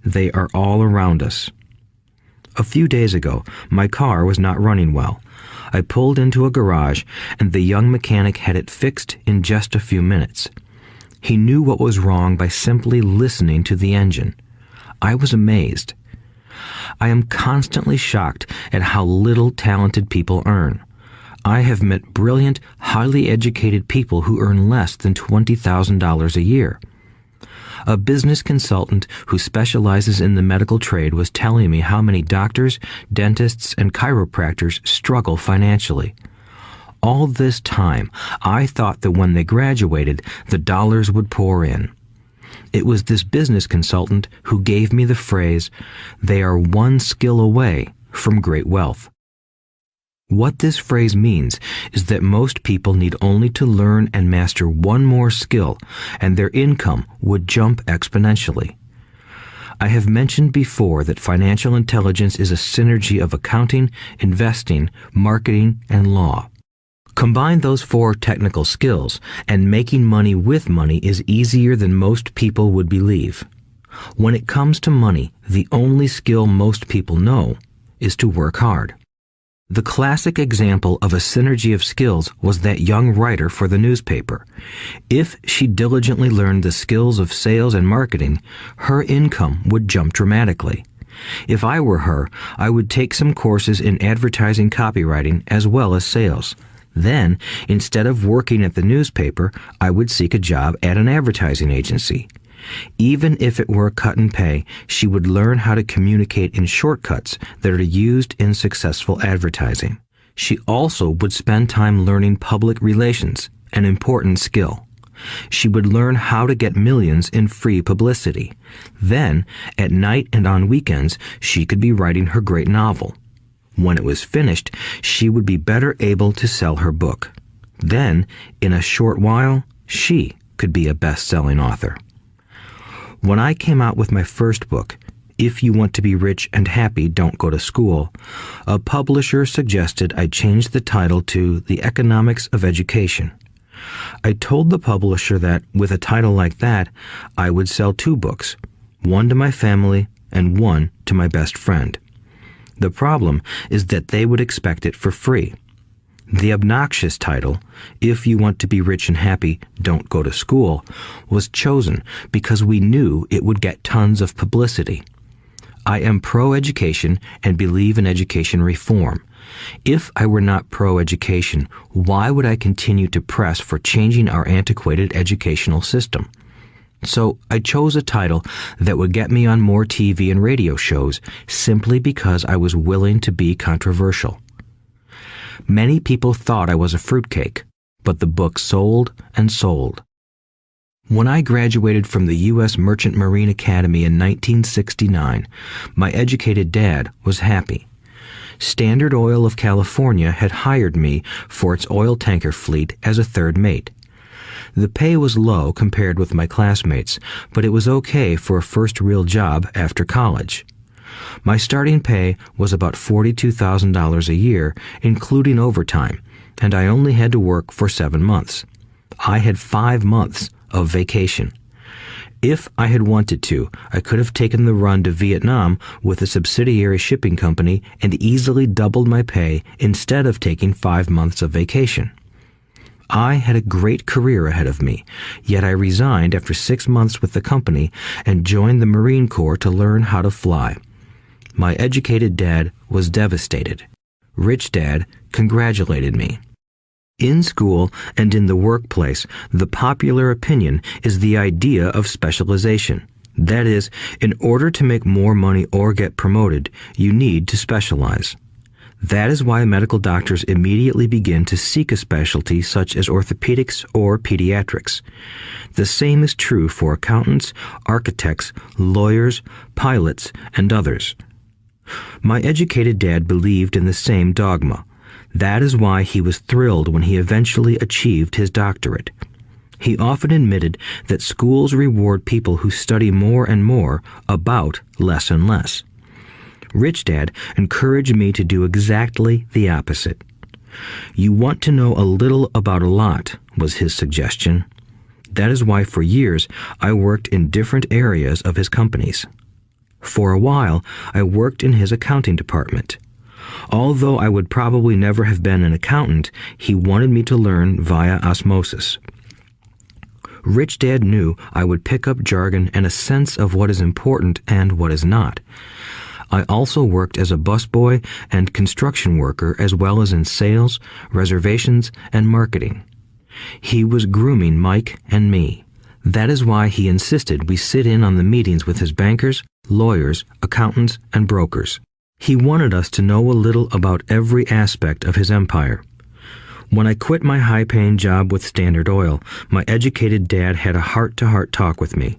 S1: They are all around us. A few days ago, my car was not running well. I pulled into a garage, and the young mechanic had it fixed in just a few minutes. He knew what was wrong by simply listening to the engine. I was amazed. I am constantly shocked at how little talented people earn. I have met brilliant, highly educated people who earn less than $20,000 a year. A business consultant who specializes in the medical trade was telling me how many doctors, dentists, and chiropractors struggle financially. All this time, I thought that when they graduated, the dollars would pour in. It was this business consultant who gave me the phrase, "They are one skill away from great wealth." What this phrase means is that most people need only to learn and master one more skill, and their income would jump exponentially. I have mentioned before that financial intelligence is a synergy of accounting, investing, marketing, and law. Combine those 4 technical skills, and making money with money is easier than most people would believe. When it comes to money, the only skill most people know is to work hard. The classic example of a synergy of skills was that young writer for the newspaper. If she diligently learned the skills of sales and marketing, her income would jump dramatically. If I were her, I would take some courses in advertising copywriting as well as sales. Then, instead of working at the newspaper, I would seek a job at an advertising agency. Even if it were a cut in pay, she would learn how to communicate in shortcuts that are used in successful advertising. She also would spend time learning public relations, an important skill. She would learn how to get millions in free publicity. Then, at night and on weekends, she could be writing her great novel. When it was finished, she would be better able to sell her book. Then, in a short while, she could be a best-selling author. When I came out with my first book, If You Want to Be Rich and Happy, Don't Go to School, a publisher suggested I change the title to The Economics of Education. I told the publisher that, with a title like that, I would sell 2 books, one to my family and one to my best friend. The problem is that they would expect it for free. The obnoxious title, If You Want to Be Rich and Happy, Don't Go to School, was chosen because we knew it would get tons of publicity. I am pro-education and believe in education reform. If I were not pro-education, why would I continue to press for changing our antiquated educational system? So I chose a title that would get me on more TV and radio shows simply because I was willing to be controversial. Many people thought I was a fruitcake, but the book sold and sold. When I graduated from the U.S. Merchant Marine Academy in 1969, my educated dad was happy. Standard Oil of California had hired me for its oil tanker fleet as a third mate. The pay was low compared with my classmates, but it was okay for a first real job after college. My starting pay was about $42,000 a year, including overtime, and I only had to work for 7 months. I had 5 months of vacation. If I had wanted to, I could have taken the run to Vietnam with a subsidiary shipping company and easily doubled my pay instead of taking 5 months of vacation. I had a great career ahead of me, yet I resigned after 6 months with the company and joined the Marine Corps to learn how to fly. My educated dad was devastated. Rich Dad congratulated me. In school and in the workplace, the popular opinion is the idea of specialization. That is, in order to make more money or get promoted, you need to specialize. That is why medical doctors immediately begin to seek a specialty such as orthopedics or pediatrics. The same is true for accountants, architects, lawyers, pilots, and others. My educated dad believed in the same dogma. That is why he was thrilled when he eventually achieved his doctorate. He often admitted that schools reward people who study more and more about less and less. Rich Dad encouraged me to do exactly the opposite. You want to know a little about a lot, was his suggestion. That is why for years I worked in different areas of his companies. For a while, I worked in his accounting department. Although I would probably never have been an accountant, he wanted me to learn via osmosis. Rich Dad knew I would pick up jargon and a sense of what is important and what is not. I also worked as a busboy and construction worker as well as in sales, reservations, and marketing. He was grooming Mike and me. That is why he insisted we sit in on the meetings with his bankers, lawyers, accountants, and brokers. He wanted us to know a little about every aspect of his empire. When I quit my high-paying job with Standard Oil, my educated dad had a heart-to-heart talk with me.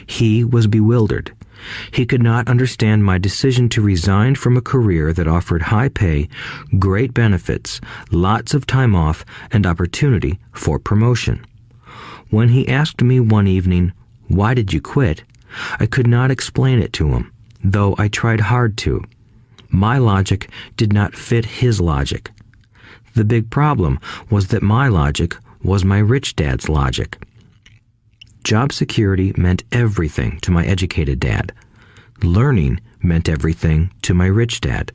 S1: He was bewildered. He could not understand my decision to resign from a career that offered high pay, great benefits, lots of time off, and opportunity for promotion. When he asked me one evening, "Why did you quit?" I could not explain it to him, though I tried hard to. My logic did not fit his logic. The big problem was that my logic was my rich dad's logic. Job security meant everything to my educated dad. Learning meant everything to my rich dad.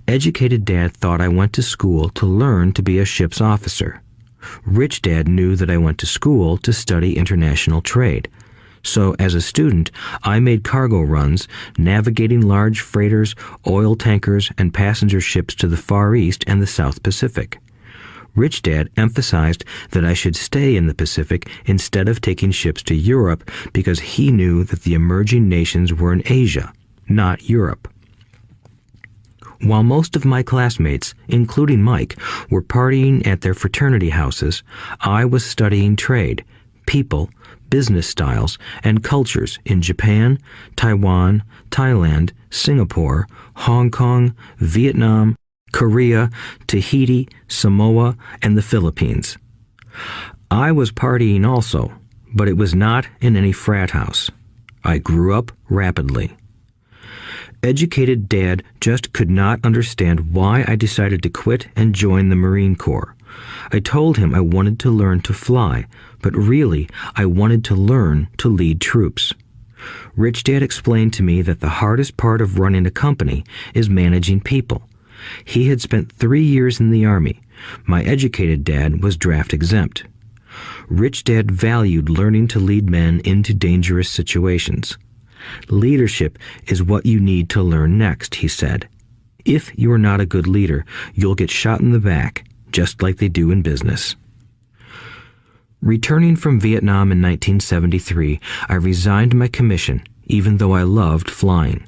S1: Educated dad thought I went to school to learn to be a ship's officer. Rich Dad knew that I went to school to study international trade. So as a student, I made cargo runs, navigating large freighters, oil tankers, and passenger ships to the Far East and the South Pacific. Rich Dad emphasized that I should stay in the Pacific instead of taking ships to Europe because he knew that the emerging nations were in Asia, not Europe. While most of my classmates, including Mike, were partying at their fraternity houses, I was studying trade, people, business styles, and cultures in Japan, Taiwan, Thailand, Singapore, Hong Kong, Vietnam, Korea, Tahiti, Samoa, and the Philippines. I was partying also, but it was not in any frat house. I grew up rapidly. Educated Dad just could not understand why I decided to quit and join the Marine Corps. I told him I wanted to learn to fly, but really I wanted to learn to lead troops. Rich Dad explained to me that the hardest part of running a company is managing people. He had spent 3 years in the Army. My educated dad was draft exempt. Rich Dad valued learning to lead men into dangerous situations. Leadership is what you need to learn next, he said. If you are not a good leader, you'll get shot in the back, just like they do in business. Returning from Vietnam in 1973, I resigned my commission, even though I loved flying.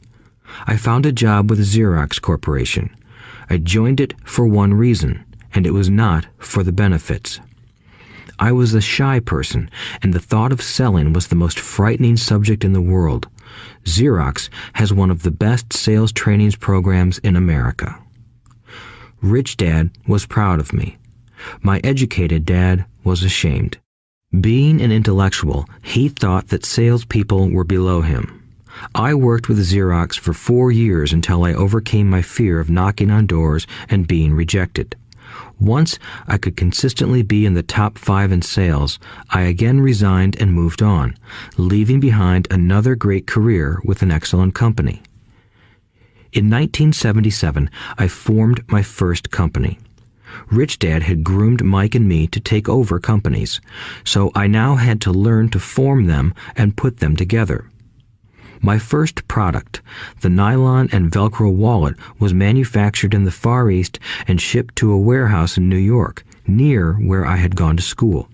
S1: I found a job with Xerox Corporation. I joined it for one reason, and it was not for the benefits. I was a shy person, and the thought of selling was the most frightening subject in the world. Xerox has one of the best sales trainings programs in America. Rich Dad was proud of me. My educated dad was ashamed. Being an intellectual, he thought that salespeople were below him. I worked with Xerox for 4 years until I overcame my fear of knocking on doors and being rejected. Once I could consistently be in the top 5 in sales, I again resigned and moved on, leaving behind another great career with an excellent company. In 1977, I formed my first company. Rich Dad had groomed Mike and me to take over companies, so I now had to learn to form them and put them together. My first product, the nylon and Velcro wallet, was manufactured in the Far East and shipped to a warehouse in New York, near where I had gone to school.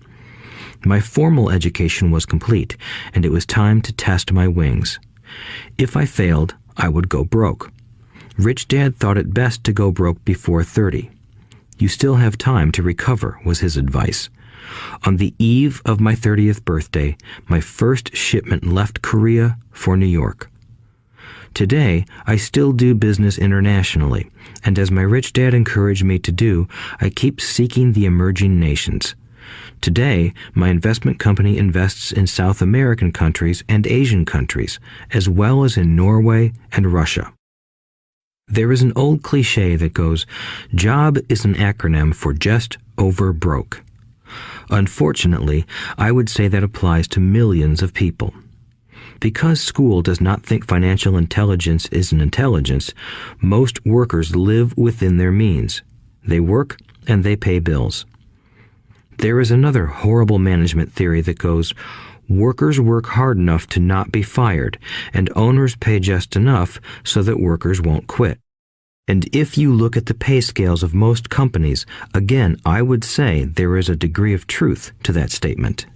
S1: My formal education was complete, and it was time to test my wings. If I failed, I would go broke. Rich Dad thought it best to go broke before 30. You still have time to recover, was his advice. On the eve of my 30th birthday, my first shipment left Korea for New York. Today, I still do business internationally, and as my rich dad encouraged me to do, I keep seeking the emerging nations. Today, my investment company invests in South American countries and Asian countries, as well as in Norway and Russia. There is an old cliche that goes, "Job is an acronym for just over broke." Unfortunately, I would say that applies to millions of people. Because school does not think financial intelligence is an intelligence, most workers live within their means. They work and they pay bills. There is another horrible management theory that goes, workers work hard enough to not be fired, and owners pay just enough so that workers won't quit. And if you look at the pay scales of most companies, again, I would say there is a degree of truth to that statement.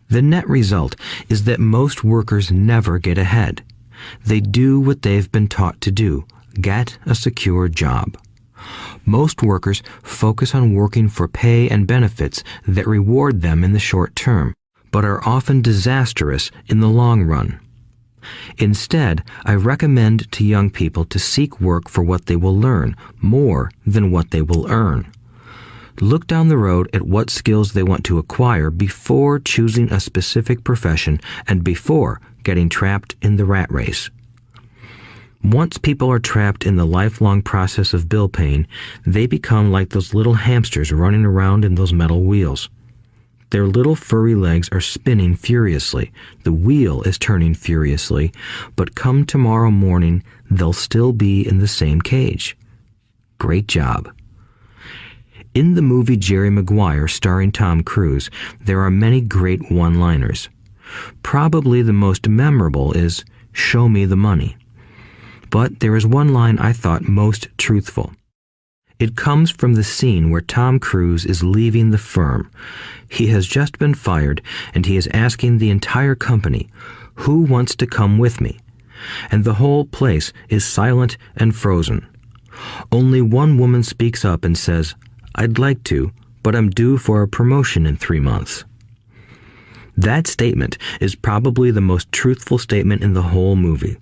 S1: The net result is that most workers never get ahead. They do what they've been taught to do, get a secure job. Most workers focus on working for pay and benefits that reward them in the short term, but are often disastrous in the long run. Instead, I recommend to young people to seek work for what they will learn more than what they will earn. Look down the road at what skills they want to acquire before choosing a specific profession and before getting trapped in the rat race. Once people are trapped in the lifelong process of bill paying, they become like those little hamsters running around in those metal wheels. Their little furry legs are spinning furiously. The wheel is turning furiously, but come tomorrow morning, they'll still be in the same cage. Great job. In the movie Jerry Maguire, starring Tom Cruise, there are many great one-liners. Probably the most memorable is, "Show me the money." But there is one line I thought most truthful. It comes from the scene where Tom Cruise is leaving the firm. He has just been fired, and he is asking the entire company, "Who wants to come with me?" And the whole place is silent and frozen. Only one woman speaks up and says, "I'd like to, but I'm due for a promotion in 3 months." That statement is probably the most truthful statement in the whole movie.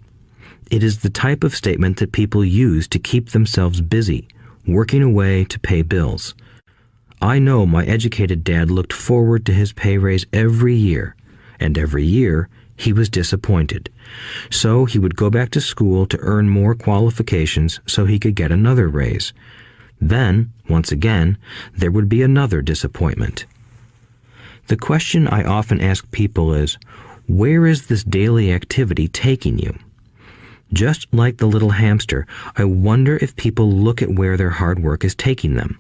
S1: It is the type of statement that people use to keep themselves busy, working away to pay bills. I know my educated dad looked forward to his pay raise every year, and every year he was disappointed. So he would go back to school to earn more qualifications so he could get another raise. Then, once again, there would be another disappointment. The question I often ask people is, where is this daily activity taking you? Just like the little hamster, I wonder if people look at where their hard work is taking them.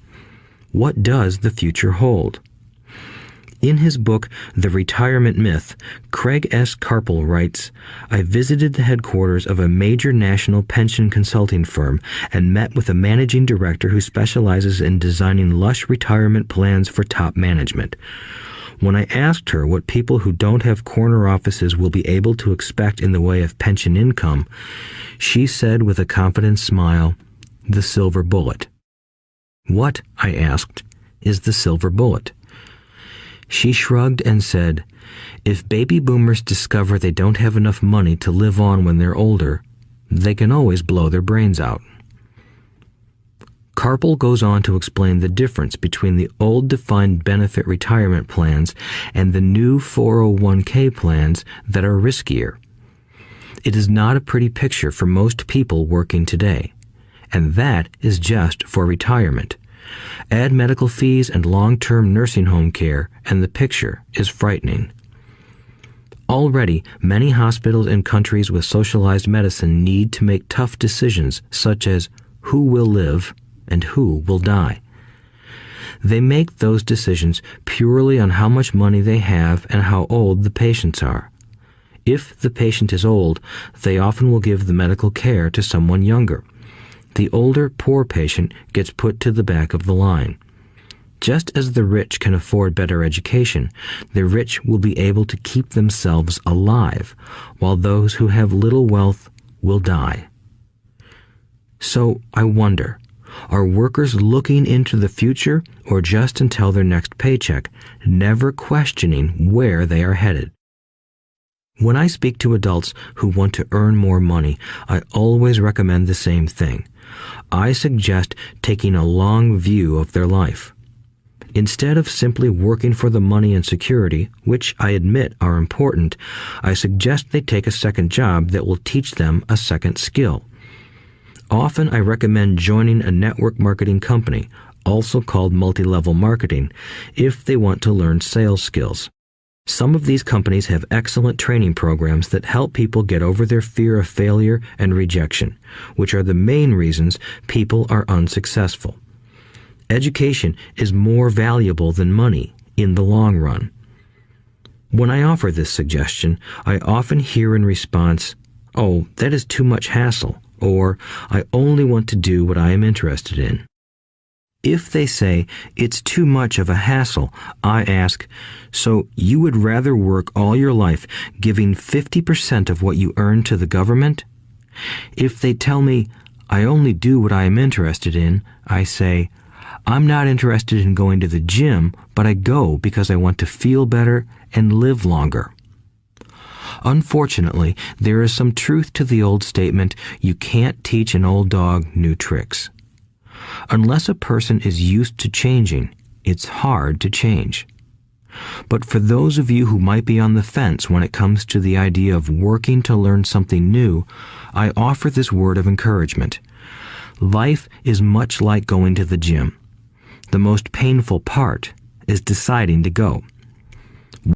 S1: What does the future hold? In his book, The Retirement Myth, Craig S. Carpel writes, "I visited the headquarters of a major national pension consulting firm and met with a managing director who specializes in designing lush retirement plans for top management. When I asked her what people who don't have corner offices will be able to expect in the way of pension income, she said with a confident smile, 'The silver bullet.'" "What," I asked, "is the silver bullet?" She shrugged and said, "If baby boomers discover they don't have enough money to live on when they're older, they can always blow their brains out." Carpel goes on to explain the difference between the old defined benefit retirement plans and the new 401k plans that are riskier. It is not a pretty picture for most people working today, and that is just for retirement. Add medical fees and long-term nursing home care, and the picture is frightening. Already, many hospitals in countries with socialized medicine need to make tough decisions such as who will live and who will die. They make those decisions purely on how much money they have and how old the patients are. If the patient is old, they often will give the medical care to someone younger. The older, poor patient gets put to the back of the line. Just as the rich can afford better education, the rich will be able to keep themselves alive, while those who have little wealth will die. So I wonder, are workers looking into the future or just until their next paycheck, never questioning where they are headed? When I speak to adults who want to earn more money, I always recommend the same thing. I suggest taking a long view of their life. Instead of simply working for the money and security, which I admit are important, I suggest they take a second job that will teach them a second skill. Often I recommend joining a network marketing company, also called multi-level marketing, if they want to learn sales skills. Some of these companies have excellent training programs that help people get over their fear of failure and rejection, which are the main reasons people are unsuccessful. Education is more valuable than money in the long run. When I offer this suggestion, I often hear in response, "Oh, that is too much hassle," or "I only want to do what I am interested in." If they say it's too much of a hassle, I ask, so you would rather work all your life giving 50% of what you earn to the government? If they tell me, I only do what I am interested in, I say, I'm not interested in going to the gym, but I go because I want to feel better and live longer. Unfortunately, there is some truth to the old statement, you can't teach an old dog new tricks. Unless a person is used to changing, it's hard to change. But for those of you who might be on the fence when it comes to the idea of working to learn something new, I offer this word of encouragement. Life is much like going to the gym. The most painful part is deciding to go.